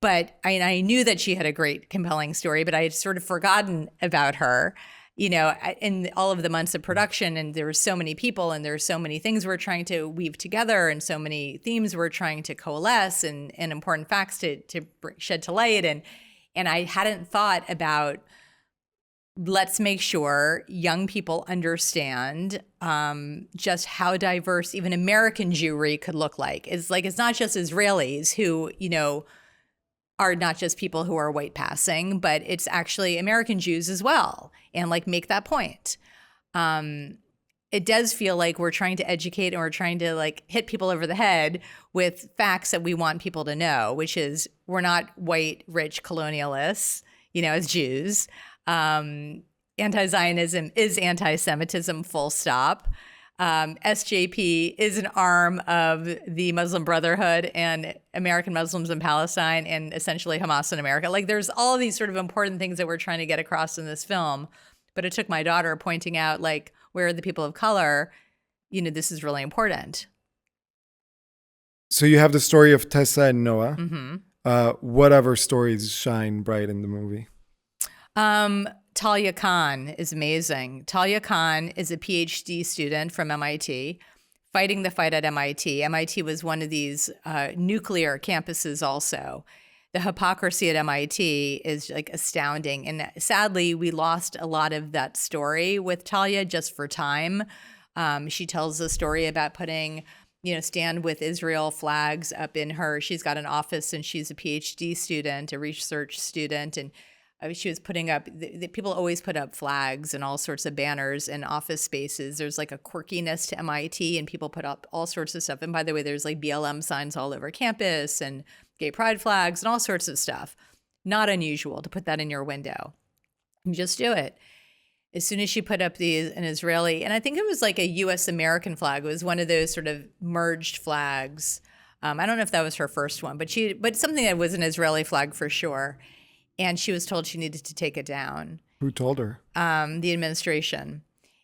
but I knew that she had a great, compelling story, but I had sort of forgotten about her, in all of the months of production. And there were so many people, and there were so many things we're trying to weave together, and so many themes we're trying to coalesce, and important facts to shed to light. And I hadn't thought about, let's make sure young people understand just how diverse even American Jewry could look like. It's not just Israelis who, are not just people who are white passing, but it's actually American Jews as well. And make that point. It does feel like we're trying to educate, and we're trying to hit people over the head with facts that we want people to know, which is we're not white, rich colonialists, as Jews. Anti-Zionism is anti-Semitism, full stop. SJP is an arm of the Muslim Brotherhood and American Muslims in Palestine, and essentially Hamas in America. There's all these sort of important things that we're trying to get across in this film. But it took my daughter pointing out, where are the people of color? This is really important. So you have the story of Tessa and Noah. Mm-hmm. What other stories shine bright in the movie? Talia Khan is amazing. Talia Khan is a PhD student from MIT, fighting the fight at MIT. MIT was one of these nuclear campuses also. The hypocrisy at MIT is astounding. And sadly, we lost a lot of that story with Talia just for time. She tells a story about putting, Stand with Israel flags up in her. She's got an office, and she's a PhD student, a research student. And she was putting up, people always put up flags and all sorts of banners in office spaces. There's a quirkiness to MIT, and people put up all sorts of stuff. And by the way, there's BLM signs all over campus, and gay pride flags, and all sorts of stuff. Not unusual to put that in your window. You just do it. As soon as she put up an Israeli, and I think it was a US American flag. It was one of those sort of merged flags. I don't know if that was her first one, but something that was an Israeli flag for sure. And she was told she needed to take it down. Who told her? The administration.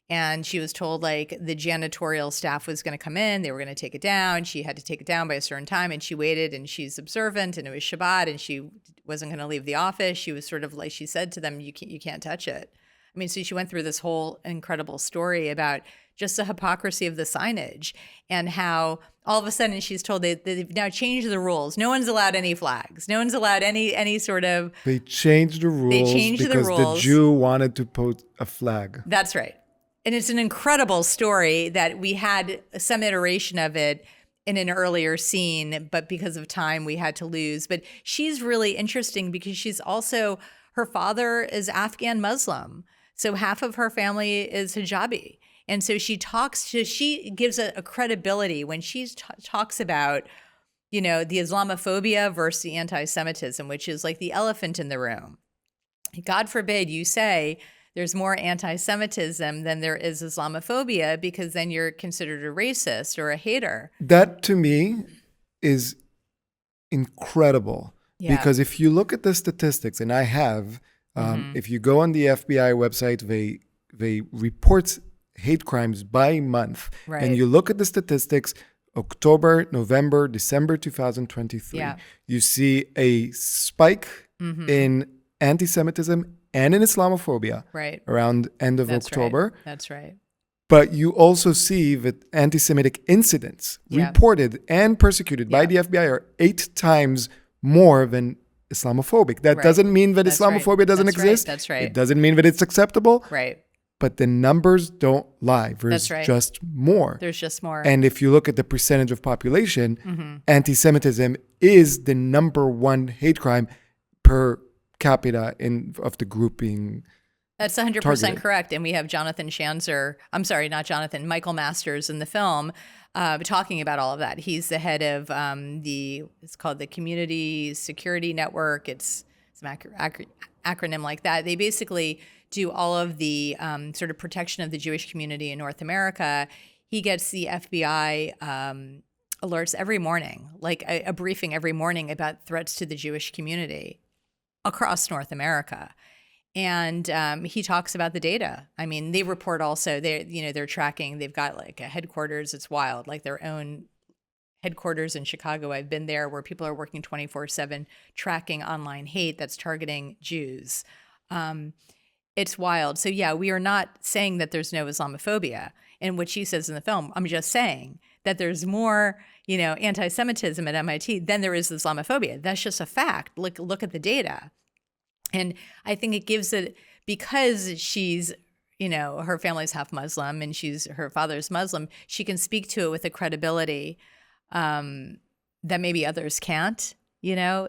And she was told the janitorial staff was going to come in. They were going to take it down. She had to take it down by a certain time. And she waited, and she's observant, and it was Shabbat, and she wasn't going to leave the office. She was sort of she said to them, you can't touch it. So she went through this whole incredible story about just the hypocrisy of the signage, and how all of a sudden she's told they've now changed the rules. No one's allowed any flags. No one's allowed any sort of... They changed the rules because the Jew wanted to put a flag. That's right. And it's an incredible story that we had some iteration of it in an earlier scene, but because of time we had to lose. But she's really interesting because she's also... Her father is Afghan Muslim. So half of her family is hijabi. And so she gives a credibility when she talks about, the Islamophobia versus the anti-Semitism, which is the elephant in the room. God forbid you say there's more anti-Semitism than there is Islamophobia, because then you're considered a racist or a hater. That to me is incredible. Yeah. Because if you look at the statistics, and I have, if you go on the FBI website, they report hate crimes by month. Right. And you look at the statistics, October, November, December 2023, you see a spike in anti-Semitism and in Islamophobia around end of October. Right. That's right. But you also see that anti-Semitic incidents reported and persecuted by the FBI are 8 times more than Islamophobic. That doesn't mean that Islamophobia doesn't exist. That's right. It doesn't mean that it's acceptable. Right. But the numbers don't lie. There's just more. There's just more. And if you look at the percentage of population, anti-Semitism is the #1 hate crime per capita of the grouping. That's 100% correct. And we have Michael Masters in the film talking about all of that. He's the head of it's called the Community Security Network. It's an acronym like that. They basically do all of the sort of protection of the Jewish community in North America. He gets the FBI alerts every morning, like a briefing every morning about threats to the Jewish community across North America. And he talks about the data. I mean, they report also, they're tracking, they've got like a headquarters, it's wild, like their own headquarters in Chicago. I've been there where people are working 24/7 tracking online hate that's targeting Jews. It's wild. So yeah, we are not saying that there's no Islamophobia in what she says in the film. I'm just saying that there's more, anti-Semitism at MIT than there is Islamophobia. That's just a fact. Look at the data. And I think it gives it, because she's, her family's half Muslim and her father's Muslim, she can speak to it with a credibility that maybe others can't,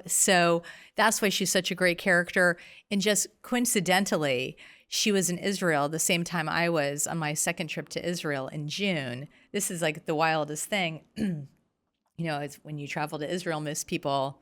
So that's why she's such a great character. And just coincidentally, she was in Israel the same time I was on my second trip to Israel in June. This is like the wildest thing. It's when you travel to Israel, most people,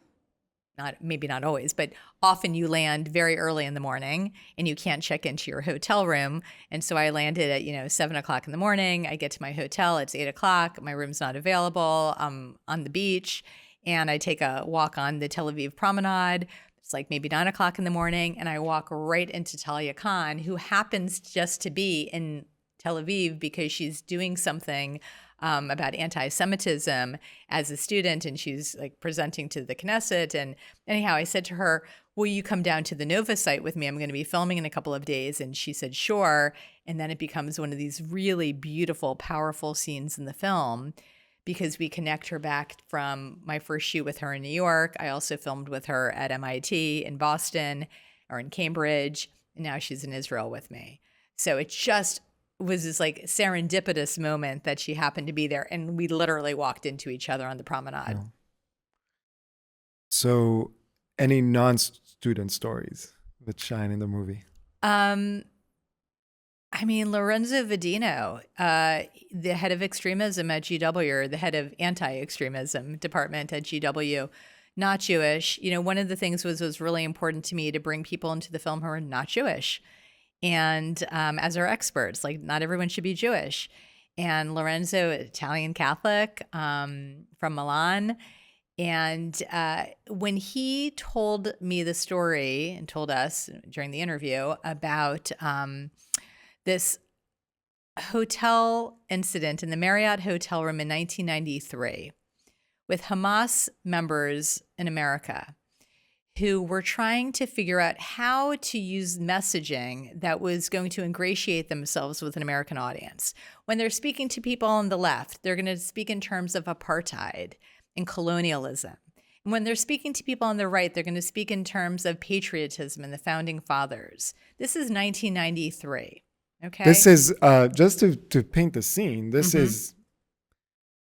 maybe not always, but often you land very early in the morning and you can't check into your hotel room. And so I landed at, 7 o'clock in the morning. I get to my hotel, it's 8 o'clock. My room's not available. I'm on the beach and I take a walk on the Tel Aviv promenade. It's like maybe 9 o'clock in the morning. And I walk right into Talia Khan, who happens just to be in Tel Aviv because she's doing something about anti-Semitism as a student, and she's like presenting to the Knesset. And anyhow, I said to her, will you come down to the Nova site with me? I'm going to be filming in a couple of days. And she said, sure. And then it becomes one of these really beautiful, powerful scenes in the film because we connect her back from my first shoot with her in New York. I also filmed with her at MIT, in Boston, or in Cambridge. And now she's in Israel with me. So it just was this like serendipitous moment that she happened to be there, and we literally walked into each other on the promenade. Yeah. So any non-student stories that shine in the movie? Lorenzo Vadino, the head of extremism at GW, or the head of anti-extremism department at GW, not Jewish. One of the things was really important to me to bring people into the film who are not Jewish. And as our experts, like not everyone should be Jewish. And Lorenzo, Italian Catholic from Milan. And when he told me the story and told us during the interview about this hotel incident in the Marriott hotel room in 1993 with Hamas members in America who were trying to figure out how to use messaging that was going to ingratiate themselves with an American audience. When they're speaking to people on the left, they're going to speak in terms of apartheid and colonialism. And when they're speaking to people on the right, they're going to speak in terms of patriotism and the founding fathers. This is 1993, okay? This is, just to paint the scene, this is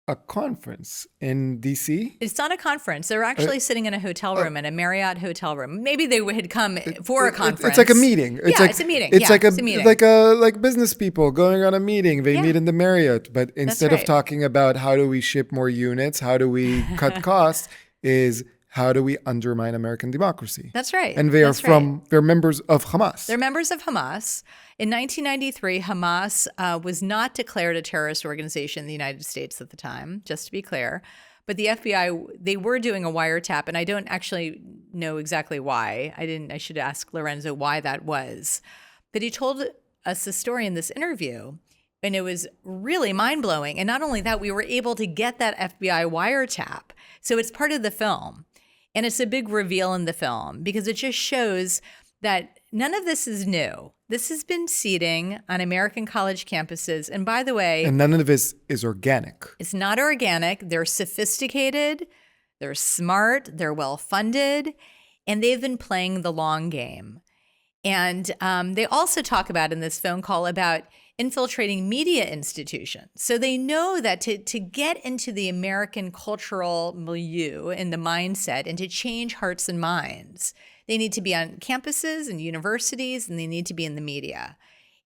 a conference in DC? It's not a conference. They're actually sitting in a hotel room, in a Marriott hotel room. Maybe they had come for a conference. It's like a meeting. It's a meeting. It's like a meeting. like business people going on a meeting. They meet in the Marriott, but instead of talking about how do we ship more units, how do we cut costs, is how do we undermine American democracy? That's right. And they're members of Hamas. They're members of Hamas. In 1993, Hamas was not declared a terrorist organization in the United States at the time, just to be clear. But the FBI, they were doing a wiretap, and I don't actually know exactly why. I should ask Lorenzo why that was. But he told us the story in this interview, and it was really mind-blowing. And not only that, we were able to get that FBI wiretap. So it's part of the film. And it's a big reveal in the film because it just shows that none of this is new. This has been seeding on American college campuses. And by the way, and none of this is organic. It's not organic. They're sophisticated, they're smart, they're well-funded, and they've been playing the long game. And they also talk about in this phone call about infiltrating media institutions. So they know that to get into the American cultural milieu and the mindset and to change hearts and minds, they need to be on campuses and universities, and they need to be in the media.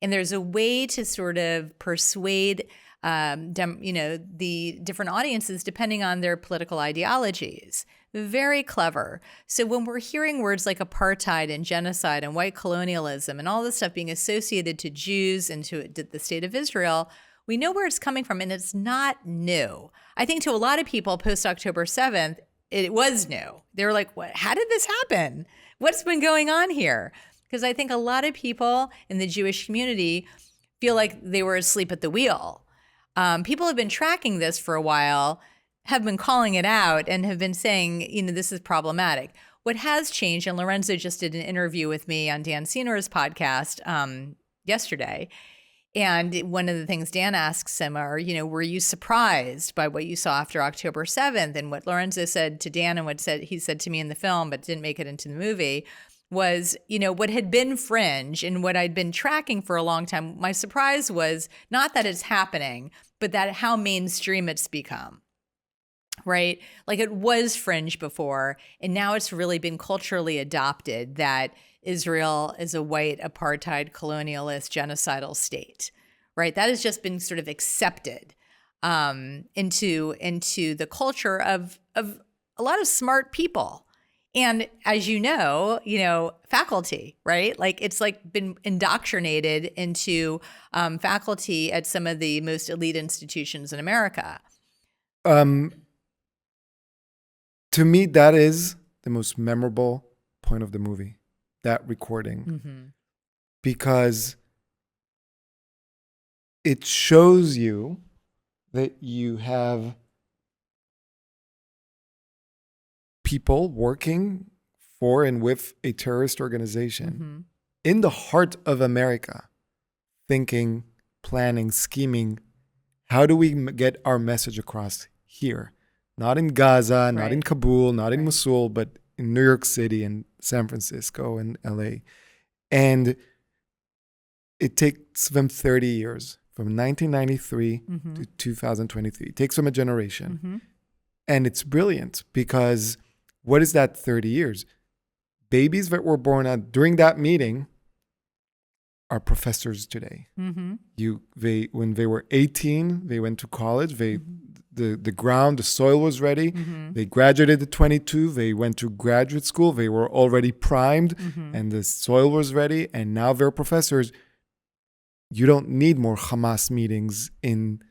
And there's a way to sort of persuade the different audiences depending on their political ideologies. Very clever. So when we're hearing words like apartheid and genocide and white colonialism and all this stuff being associated to Jews and to the state of Israel, We know where it's coming from, and it's not new. I think to a lot of people post-October 7th, it was new. They were like, "What? How did this happen? What's been going on here?" Because I think a lot of people in the Jewish community feel like they were asleep at the wheel. People have been tracking this for a while, have been calling it out, and have been saying, this is problematic. What has changed, and Lorenzo just did an interview with me on Dan Siener's podcast yesterday, and one of the things Dan asks him are, were you surprised by what you saw after October 7th? And what Lorenzo said to Dan and what he said to me in the film, but didn't make it into the movie, was, what had been fringe and what I'd been tracking for a long time. My surprise was not that it's happening, but that how mainstream it's become, right? Like it was fringe before, and now it's really been culturally adopted that Israel is a white apartheid colonialist genocidal state, right? That has just been sort of accepted into the culture of a lot of smart people. And as you know, faculty, right? Like it's like been indoctrinated into faculty at some of the most elite institutions in America. To me, that is the most memorable point of the movie, that recording, because it shows you that you have people working for and with a terrorist organization in the heart of America, thinking, planning, scheming, how do we get our message across here? Not in Gaza, not in Kabul, not in Mosul, but in New York City and San Francisco and LA. And it takes them 30 years, from 1993 to 2023. It takes them a generation. And it's brilliant because what is that 30 years? Babies that were born during that meeting are professors today. When they were 18, they went to college. The soil was ready. They graduated at 22. They went to graduate school. They were already primed and the soil was ready. And now they're professors. You don't need more Hamas meetings in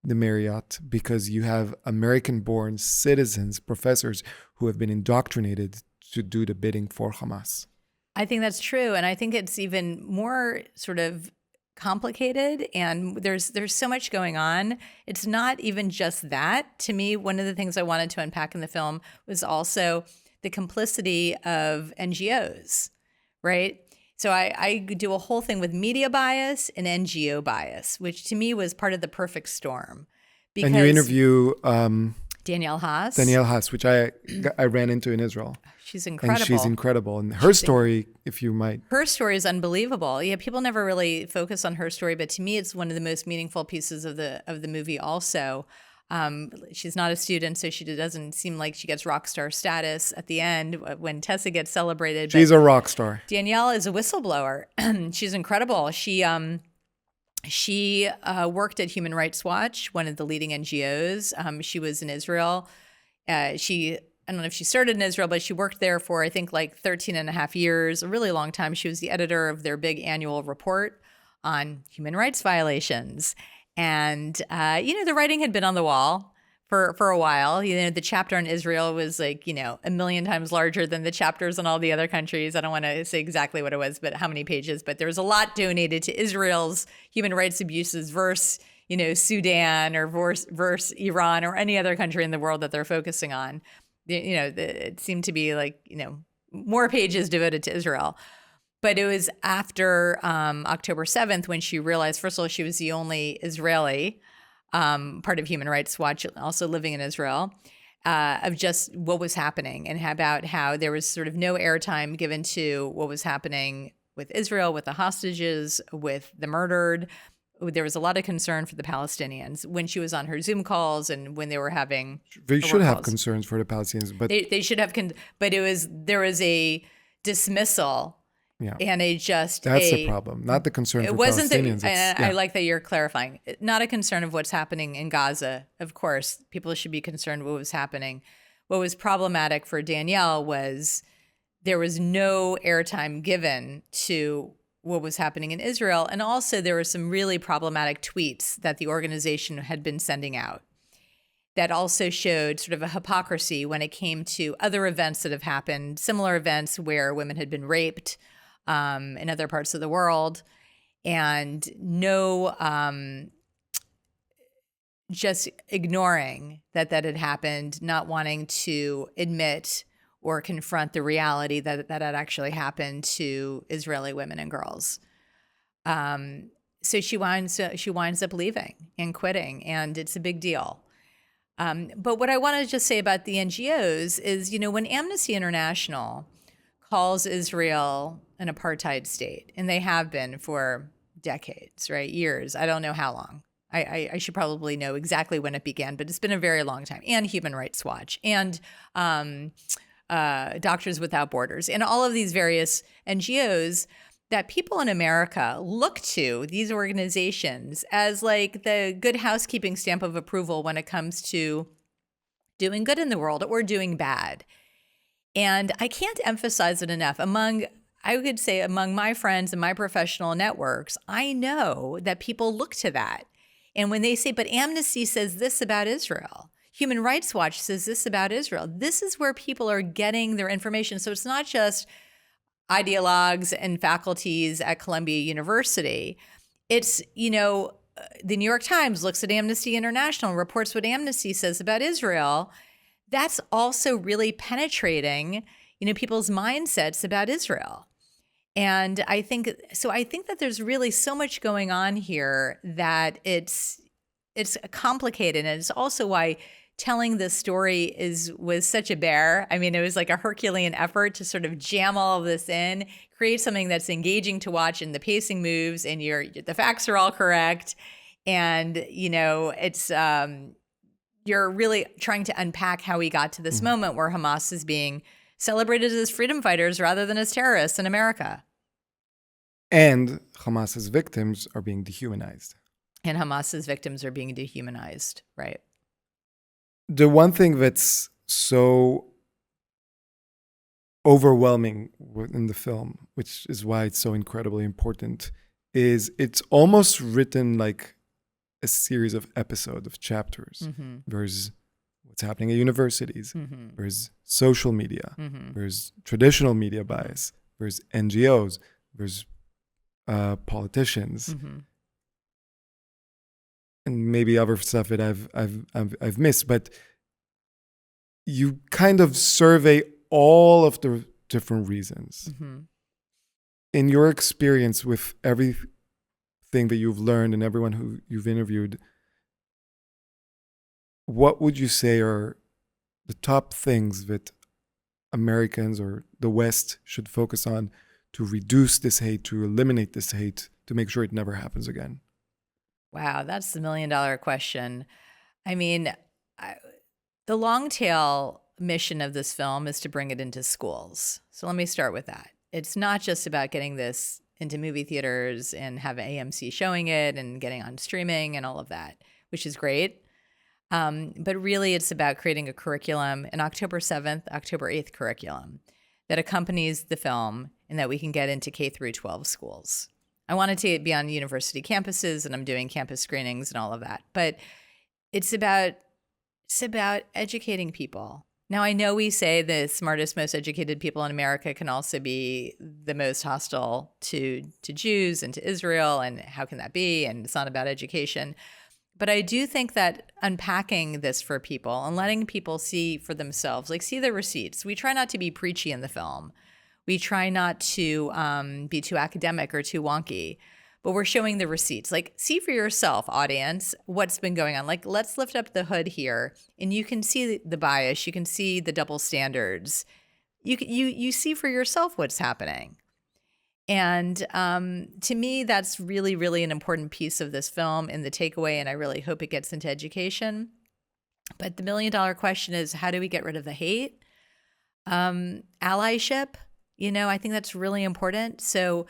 the Marriott because you have American-born citizens, professors who have been indoctrinated to do the bidding for Hamas. I think that's true. And I think it's even more sort of complicated, and there's so much going on. It's not even just that. To me, one of the things I wanted to unpack in the film was also the complicity of NGOs, right? So I do a whole thing with media bias and NGO bias, which to me was part of the perfect storm. Because and you interview Danielle Haas. Which I ran into in Israel. She's incredible. And she's incredible. And her story, if you might. Her story is unbelievable. Yeah, people never really focus on her story, but to me, it's one of the most meaningful pieces of the movie also. She's not a student, so she doesn't seem like she gets rock star status at the end when Tessa gets celebrated. She's a rock star. Danielle is a whistleblower. She's incredible. She worked at Human Rights Watch, one of the leading NGOs. She was in Israel. I don't know if she started in Israel, but she worked there for, I think, like 13 and a half years, a really long time. She was the editor of their big annual report on human rights violations. And, the writing had been on the wall for a while. The chapter on Israel was like, 1 million times larger than the chapters on all the other countries. I don't want to say exactly what it was, but how many pages. But there was a lot donated to Israel's human rights abuses versus, Sudan or versus Iran or any other country in the world that they're focusing on. It seemed to be like, more pages devoted to Israel. But it was after October 7th when she realized, first of all, she was the only Israeli part of Human Rights Watch, also living in Israel, of just what was happening and about how there was sort of no airtime given to what was happening with Israel, with the hostages, with the murdered. There was a lot of concern for the Palestinians when she was on her Zoom calls and when they were having. They should have concerns for the Palestinians, but they should have. But there was a dismissal. Yeah. And that's the problem, not the concern for Palestinians. I like that you're clarifying. Not a concern of what's happening in Gaza. Of course, people should be concerned what was happening. What was problematic for Danielle was there was no airtime given to what was happening in Israel. And also there were some really problematic tweets that the organization had been sending out that also showed sort of a hypocrisy when it came to other events that have happened, similar events where women had been raped in other parts of the world, and just ignoring that had happened, not wanting to admit or confront the reality that had actually happened to Israeli women and girls. So she winds up leaving and quitting, and it's a big deal. But what I want to just say about the NGOs is, when Amnesty International calls Israel an apartheid state, and they have been for decades, right? Years. I don't know how long. I should probably know exactly when it began, but it's been a very long time. And Human Rights Watch and Doctors Without Borders and all of these various NGOs that people in America look to these organizations as like the good housekeeping stamp of approval when it comes to doing good in the world or doing bad. And I can't emphasize it enough. Among my friends and my professional networks, I know that people look to that. And when they say, but Amnesty says this about Israel, Human Rights Watch says this about Israel, this is where people are getting their information. So it's not just ideologues and faculties at Columbia University. It's, the New York Times looks at Amnesty International, reports what Amnesty says about Israel. That's also really penetrating, people's mindsets about Israel. And I think that there's really so much going on here that it's complicated. And it's also why telling this story was such a bear. I mean, it was like a Herculean effort to sort of jam all of this in, create something that's engaging to watch, and the pacing moves, and the facts are all correct. And, it's you're really trying to unpack how we got to this moment where Hamas is being celebrated as freedom fighters rather than as terrorists in America. And Hamas's victims are being dehumanized. Right. The one thing that's so overwhelming in the film, which is why it's so incredibly important, is it's almost written like a series of episodes, of chapters. Mm-hmm. There's what's happening at universities. Mm-hmm. There's social media. Mm-hmm. There's traditional media bias. There's NGOs. There's politicians. Mm-hmm. And maybe other stuff that I've missed, but you kind of survey all of the different reasons. Mm-hmm. In your experience with everything that you've learned and everyone who you've interviewed, what would you say are the top things that Americans or the West should focus on to reduce this hate, to eliminate this hate, to make sure it never happens again? Wow, that's the $1 million question. I mean, the long tail mission of this film is to bring it into schools. So let me start with that. It's not just about getting this into movie theaters and have AMC showing it and getting on streaming and all of that, which is great. But really, it's about creating a curriculum, an October 7th, October 8th curriculum that accompanies the film and that we can get into K through 12 schools. I wanted to be on university campuses, and I'm doing campus screenings and all of that. But it's about educating people. Now, I know we say the smartest, most educated people in America can also be the most hostile to Jews and to Israel, and how can that be? And it's not about education. But I do think that unpacking this for people and letting people see for themselves, like see the receipts. We try not to be preachy in the film. We try not to be too academic or too wonky, but we're showing the receipts. Like, see for yourself, audience, what's been going on. Like, let's lift up the hood here, and you can see the bias. You can see the double standards. You see for yourself what's happening. And to me, that's really, really an important piece of this film and the takeaway, and I really hope it gets into education. But the $1 million question is, how do we get rid of the hate? Allyship, I think that's really important. So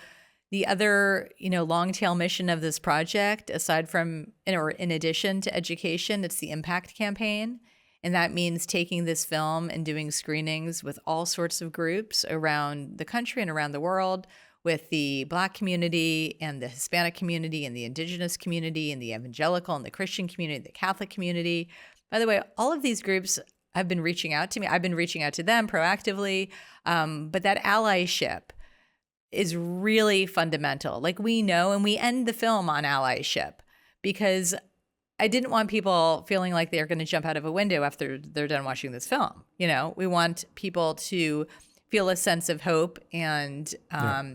the other, long tail mission of this project, aside from, or in addition to education, it's the impact campaign. And that means taking this film and doing screenings with all sorts of groups around the country and around the world, with the Black community and the Hispanic community and the Indigenous community and the Evangelical and the Christian community, the Catholic community. By the way, all of these groups have been reaching out to me. I've been reaching out to them proactively. But that allyship is really fundamental. Like, we know, and we end the film on allyship, because I didn't want people feeling like they're going to jump out of a window after they're done watching this film. We want people to feel a sense of hope and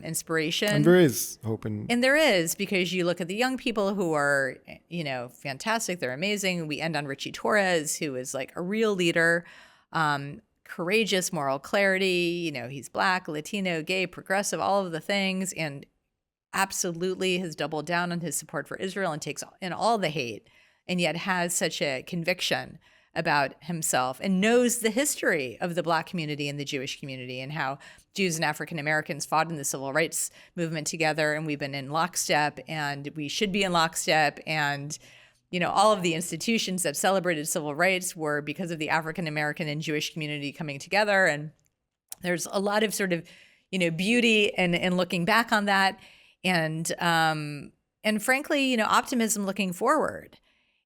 inspiration. And there is hope. And there is, because you look at the young people who are, fantastic. They're amazing. We end on Richie Torres, who is like a real leader, courageous, moral clarity. He's Black, Latino, gay, progressive, all of the things, and absolutely has doubled down on his support for Israel and takes in all the hate, and yet has such a conviction about himself and knows the history of the Black community and the Jewish community and how Jews and African Americans fought in the civil rights movement together, and we've been in lockstep, and we should be in lockstep. And all of the institutions that celebrated civil rights were because of the African American and Jewish community coming together. And there's a lot of sort of beauty in looking back on that, and frankly optimism looking forward.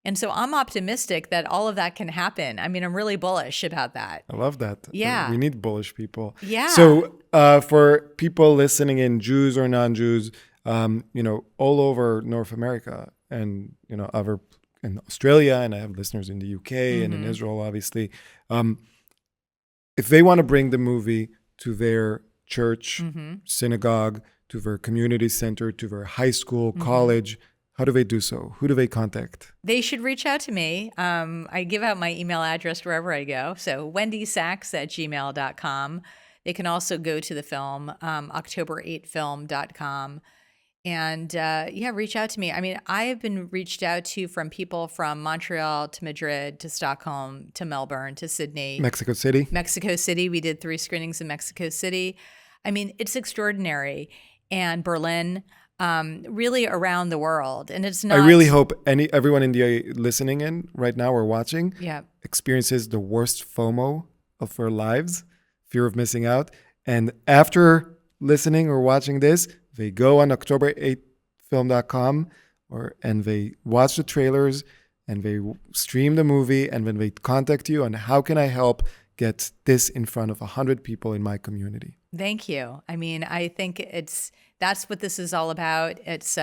And so I'm optimistic that all of that can happen. I mean, I'm really bullish about that. I love that. Yeah. We need bullish people. Yeah. So for people listening in, Jews or non-Jews, all over North America and, over in Australia, and I have listeners in the UK and in Israel, obviously. If they want to bring the movie to their church, synagogue, to their community center, to their high school, college, how do they do so? Who do they contact? They should reach out to me. I give out my email address wherever I go. So wendysachs@gmail.com. They can also go to the film, october8film.com. And reach out to me. I mean, I have been reached out to from people from Montreal to Madrid to Stockholm to Melbourne to Sydney. Mexico City. Mexico City. We did 3 screenings in Mexico City. I mean, it's extraordinary. And Berlin. Really around the world. And it's not... I really hope everyone in the listening in right now or watching experiences the worst FOMO of their lives, fear of missing out. And after listening or watching this, they go on october8film.com and they watch the trailers and they stream the movie, and then they contact you on how can I help get this in front of 100 people in my community. Thank you. I mean, I think that's what this is all about. It's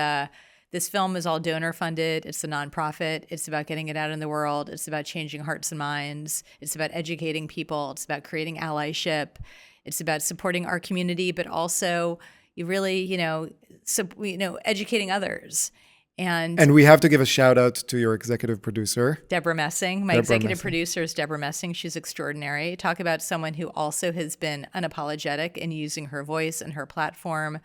this film is all donor funded. It's a nonprofit. It's about getting it out in the world. It's about changing hearts and minds. It's about educating people. It's about creating allyship. It's about supporting our community, but also you really, educating others. And we have to give a shout out to your executive producer, Deborah Messing. My executive producer is Deborah Messing. She's extraordinary. Talk about someone who also has been unapologetic in using her voice and her platform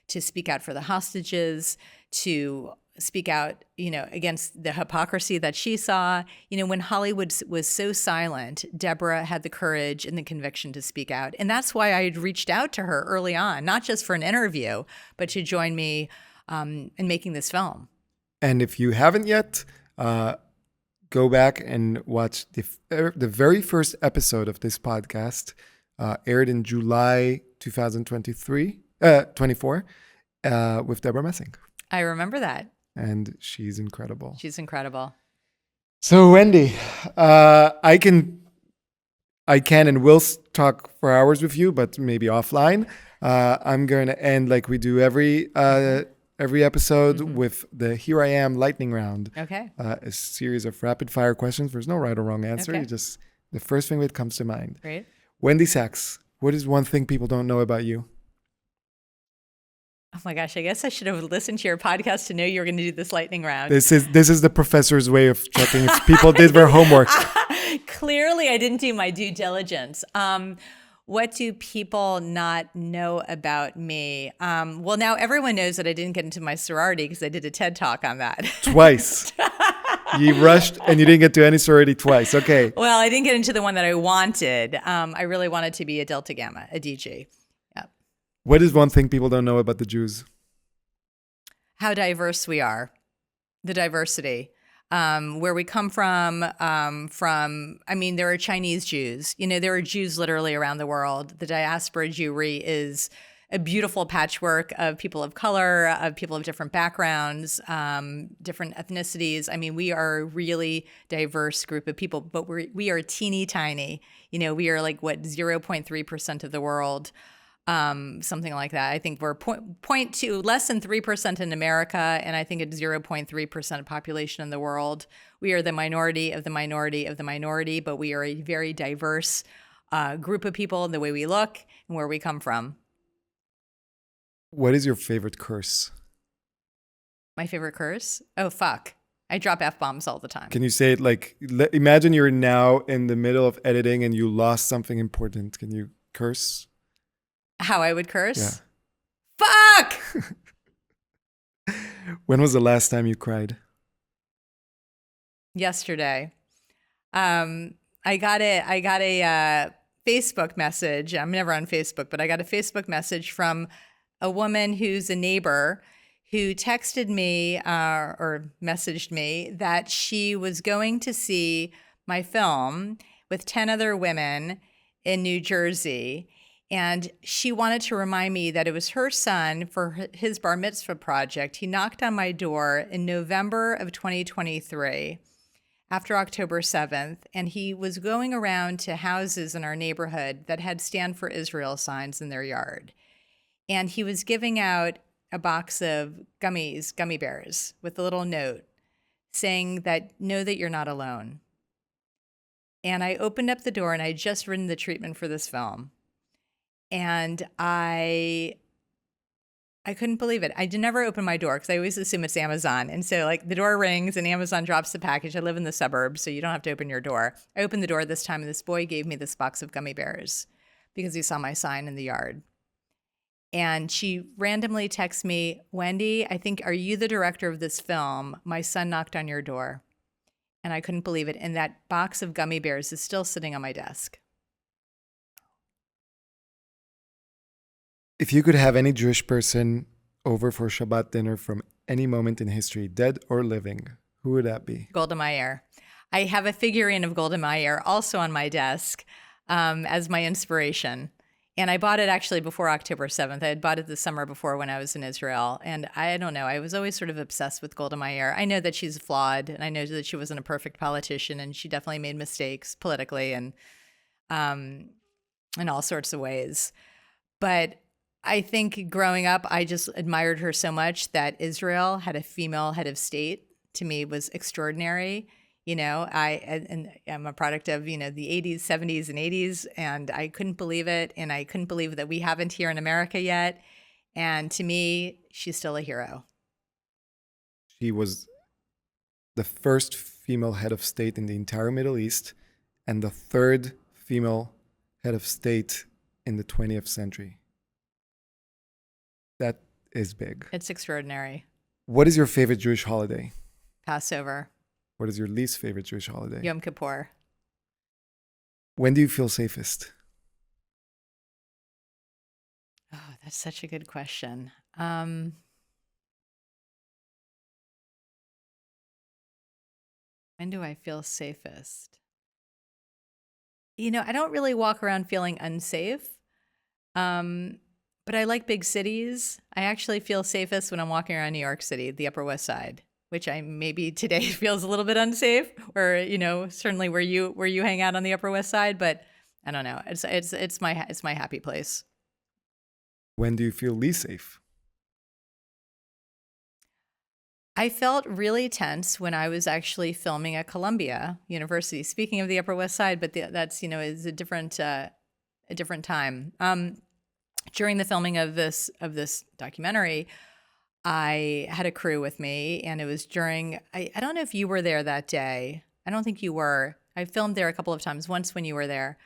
to speak out for the hostages, to speak out, against the hypocrisy that she saw. When Hollywood was so silent, Deborah had the courage and the conviction to speak out. And that's why I had reached out to her early on, not just for an interview, but to join me in making this film. And if you haven't yet, go back and watch the very first episode of this podcast, aired in July 2024, with Deborah Messing. I remember that. And she's incredible. She's incredible. So Wendy, I can and will talk for hours with you, but maybe offline. I'm going to end like we do every episode with the Here I Am lightning round. Okay. A series of rapid fire questions. There's no right or wrong answer. Okay. You just the first thing that comes to mind. Great. Wendy Sachs, what is one thing people don't know about you? Oh my gosh, I guess I should have listened to your podcast to know you were going to do this lightning round. This is the professor's way of checking if people did their homework. Clearly, I didn't do my due diligence. What do people not know about me? Well, now everyone knows that I didn't get into my sorority because I did a TED Talk on that. Twice. You rushed and you didn't get to any sorority twice. Okay. Well, I didn't get into the one that I wanted. I really wanted to be a Delta Gamma, a DG. Yep. What is one thing people don't know about the Jews? How diverse we are, the diversity. Where we come from, there are Chinese Jews. There are Jews literally around the world. The diaspora Jewry is a beautiful patchwork of people of color, of people of different backgrounds, different ethnicities. I mean, we are a really diverse group of people, but we are teeny tiny. You know, we are like, what, 0.3% of the world, something like that. I think we're 0.2, less than 3% in America, and I think it's 0.3% of population in the world. We are the minority of the minority of the minority, but we are a very diverse group of people in the way we look and where we come from. What is your favorite curse? My favorite curse? Oh, fuck. I drop F-bombs all the time. Can you say it like, imagine you're now in the middle of editing and you lost something important. Can you curse? How I would curse? Yeah. Fuck! When was the last time you cried? Yesterday. I got a Facebook message. I'm never on Facebook, but I got a Facebook message from a woman who's a neighbor who texted me or messaged me that she was going to see my film with 10 other women in New Jersey. And she wanted to remind me that it was her son for his bar mitzvah project. He knocked on my door in November of 2023 after October 7th, and he was going around to houses in our neighborhood that had Stand for Israel signs in their yard. And he was giving out a box of gummy bears with a little note saying that, know that you're not alone. And I opened up the door, and I had just written the treatment for this film. And I couldn't believe it. I did never open my door because I always assume it's Amazon. And so like the door rings and Amazon drops the package. I live in the suburbs, so you don't have to open your door. I opened the door this time, and this boy gave me this box of gummy bears because he saw my sign in the yard. And she randomly texts me, Wendy, I think, are you the director of this film? My son knocked on your door. And I couldn't believe it. And that box of gummy bears is still sitting on my desk. If you could have any Jewish person over for Shabbat dinner from any moment in history, dead or living, who would that be? Golda Meir. I have a figurine of Golda Meir also on my desk as my inspiration. And I bought it actually before October 7th. I had bought it the summer before when I was in Israel. And I don't know, I was always sort of obsessed with Golda Meir. I know that she's flawed, and I know that she wasn't a perfect politician, and she definitely made mistakes politically and in all sorts of ways. But I think growing up, I just admired her so much that Israel had a female head of state, to me, was extraordinary. You know, I'm a product of, the 80s, 70s, and 80s, and I couldn't believe it. And I couldn't believe that we haven't here in America yet. And to me, she's still a hero. She was the first female head of state in the entire Middle East and the third female head of state in the 20th century. That is big. It's extraordinary. What is your favorite Jewish holiday? Passover. What is your least favorite Jewish holiday? Yom Kippur. When do you feel safest? Oh, that's such a good question. When do I feel safest? I don't really walk around feeling unsafe. But I like big cities. I actually feel safest when I'm walking around New York City, the Upper West Side, which I maybe today feels a little bit unsafe, or certainly where you hang out on the Upper West Side. But I don't know. It's my happy place. When do you feel least safe? I felt really tense when I was actually filming at Columbia University. Speaking of the Upper West Side, but that's is a different time. During the filming of this documentary, I had a crew with me, and it was during, I don't know if you were there that day. I don't think you were. I filmed there a couple of times, once when you were there.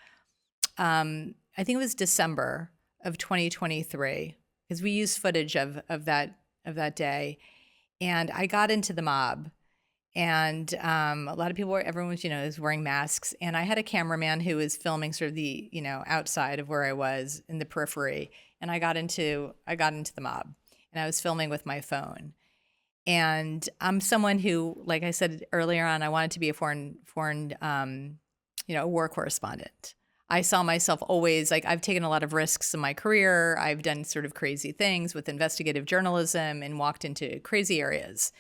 I think it was December of 2023, because we used footage of that day. And I got into the mob, and a lot of people, everyone was wearing masks. And I had a cameraman who was filming sort of the, outside of where I was in the periphery. And I got into the mob, and I was filming with my phone. And I'm someone who, like I said earlier on, I wanted to be a foreign, a war correspondent. I saw myself always, like, I've taken a lot of risks in my career. I've done sort of crazy things with investigative journalism and walked into crazy areas.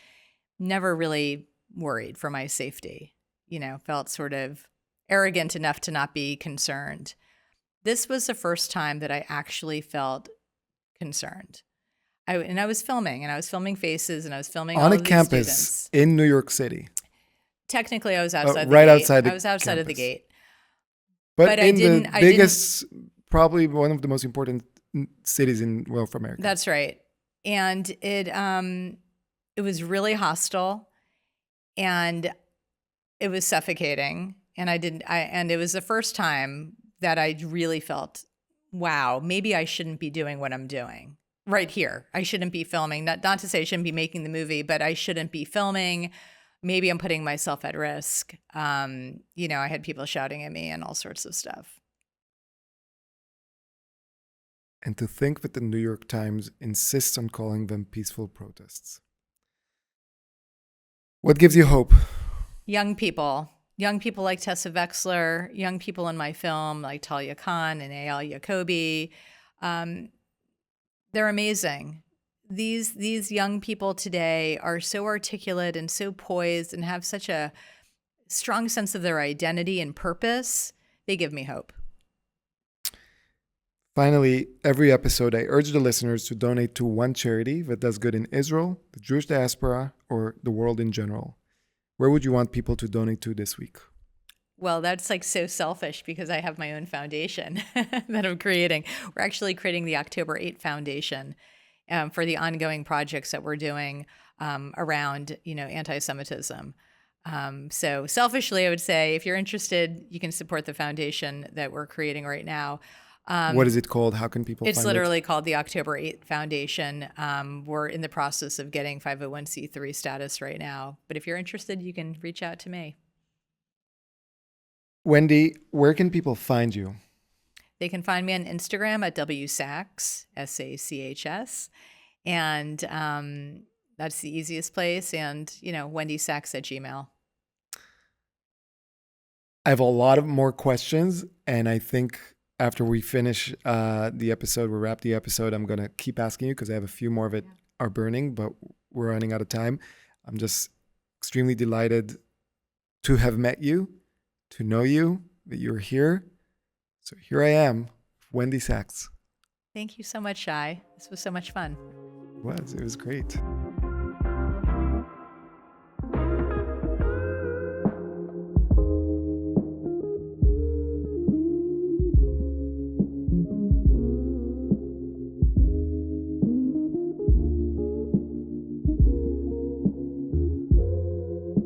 Never really worried for my safety, felt sort of arrogant enough to not be concerned. This was the first time that I actually felt concerned. I was filming faces, and I was filming on all a of these campus students. in New York City. Technically, I was outside the right gate. outside the I was outside of the campus. gate. But I in didn't- the I biggest, probably one of the most important cities in North America. That's right. And it was really hostile, and it was suffocating. And and it was the first time that I really felt, wow, maybe I shouldn't be doing what I'm doing right here. I shouldn't be filming. Not to say I shouldn't be making the movie, but I shouldn't be filming. Maybe I'm putting myself at risk. I had people shouting at me and all sorts of stuff. And to think that the New York Times insists on calling them peaceful protests. What gives you hope? Young people like Tessa Wexler, young people in my film like Talia Khan and Eyal Yacobi. They're amazing. These young people today are so articulate and so poised and have such a strong sense of their identity and purpose. They give me hope. Finally, every episode, I urge the listeners to donate to one charity that does good in Israel, the Jewish diaspora, or the world in general. Where would you want people to donate to this week? Well, that's like so selfish because I have my own foundation that I'm creating. We're actually creating the October 8 Foundation for the ongoing projects that we're doing around, anti-Semitism. So selfishly, I would say if you're interested, you can support the foundation that we're creating right now. What is it called? How can people find it? It's literally called the October 8 Foundation. We're in the process of getting 501c3 status right now. But if you're interested, you can reach out to me. Wendy, where can people find you? They can find me on Instagram at WSachs, SACHS. And that's the easiest place. And, Wendy Sachs at Gmail. I have a lot of more questions, and I think after we finish the episode, we wrap the episode, I'm going to keep asking you because I have a few more of it are burning, but we're running out of time. I'm just extremely delighted to have met you, to know you, that you're here. So here I am, Wendy Sachs. Thank you so much, Shai. This was so much fun. It was great.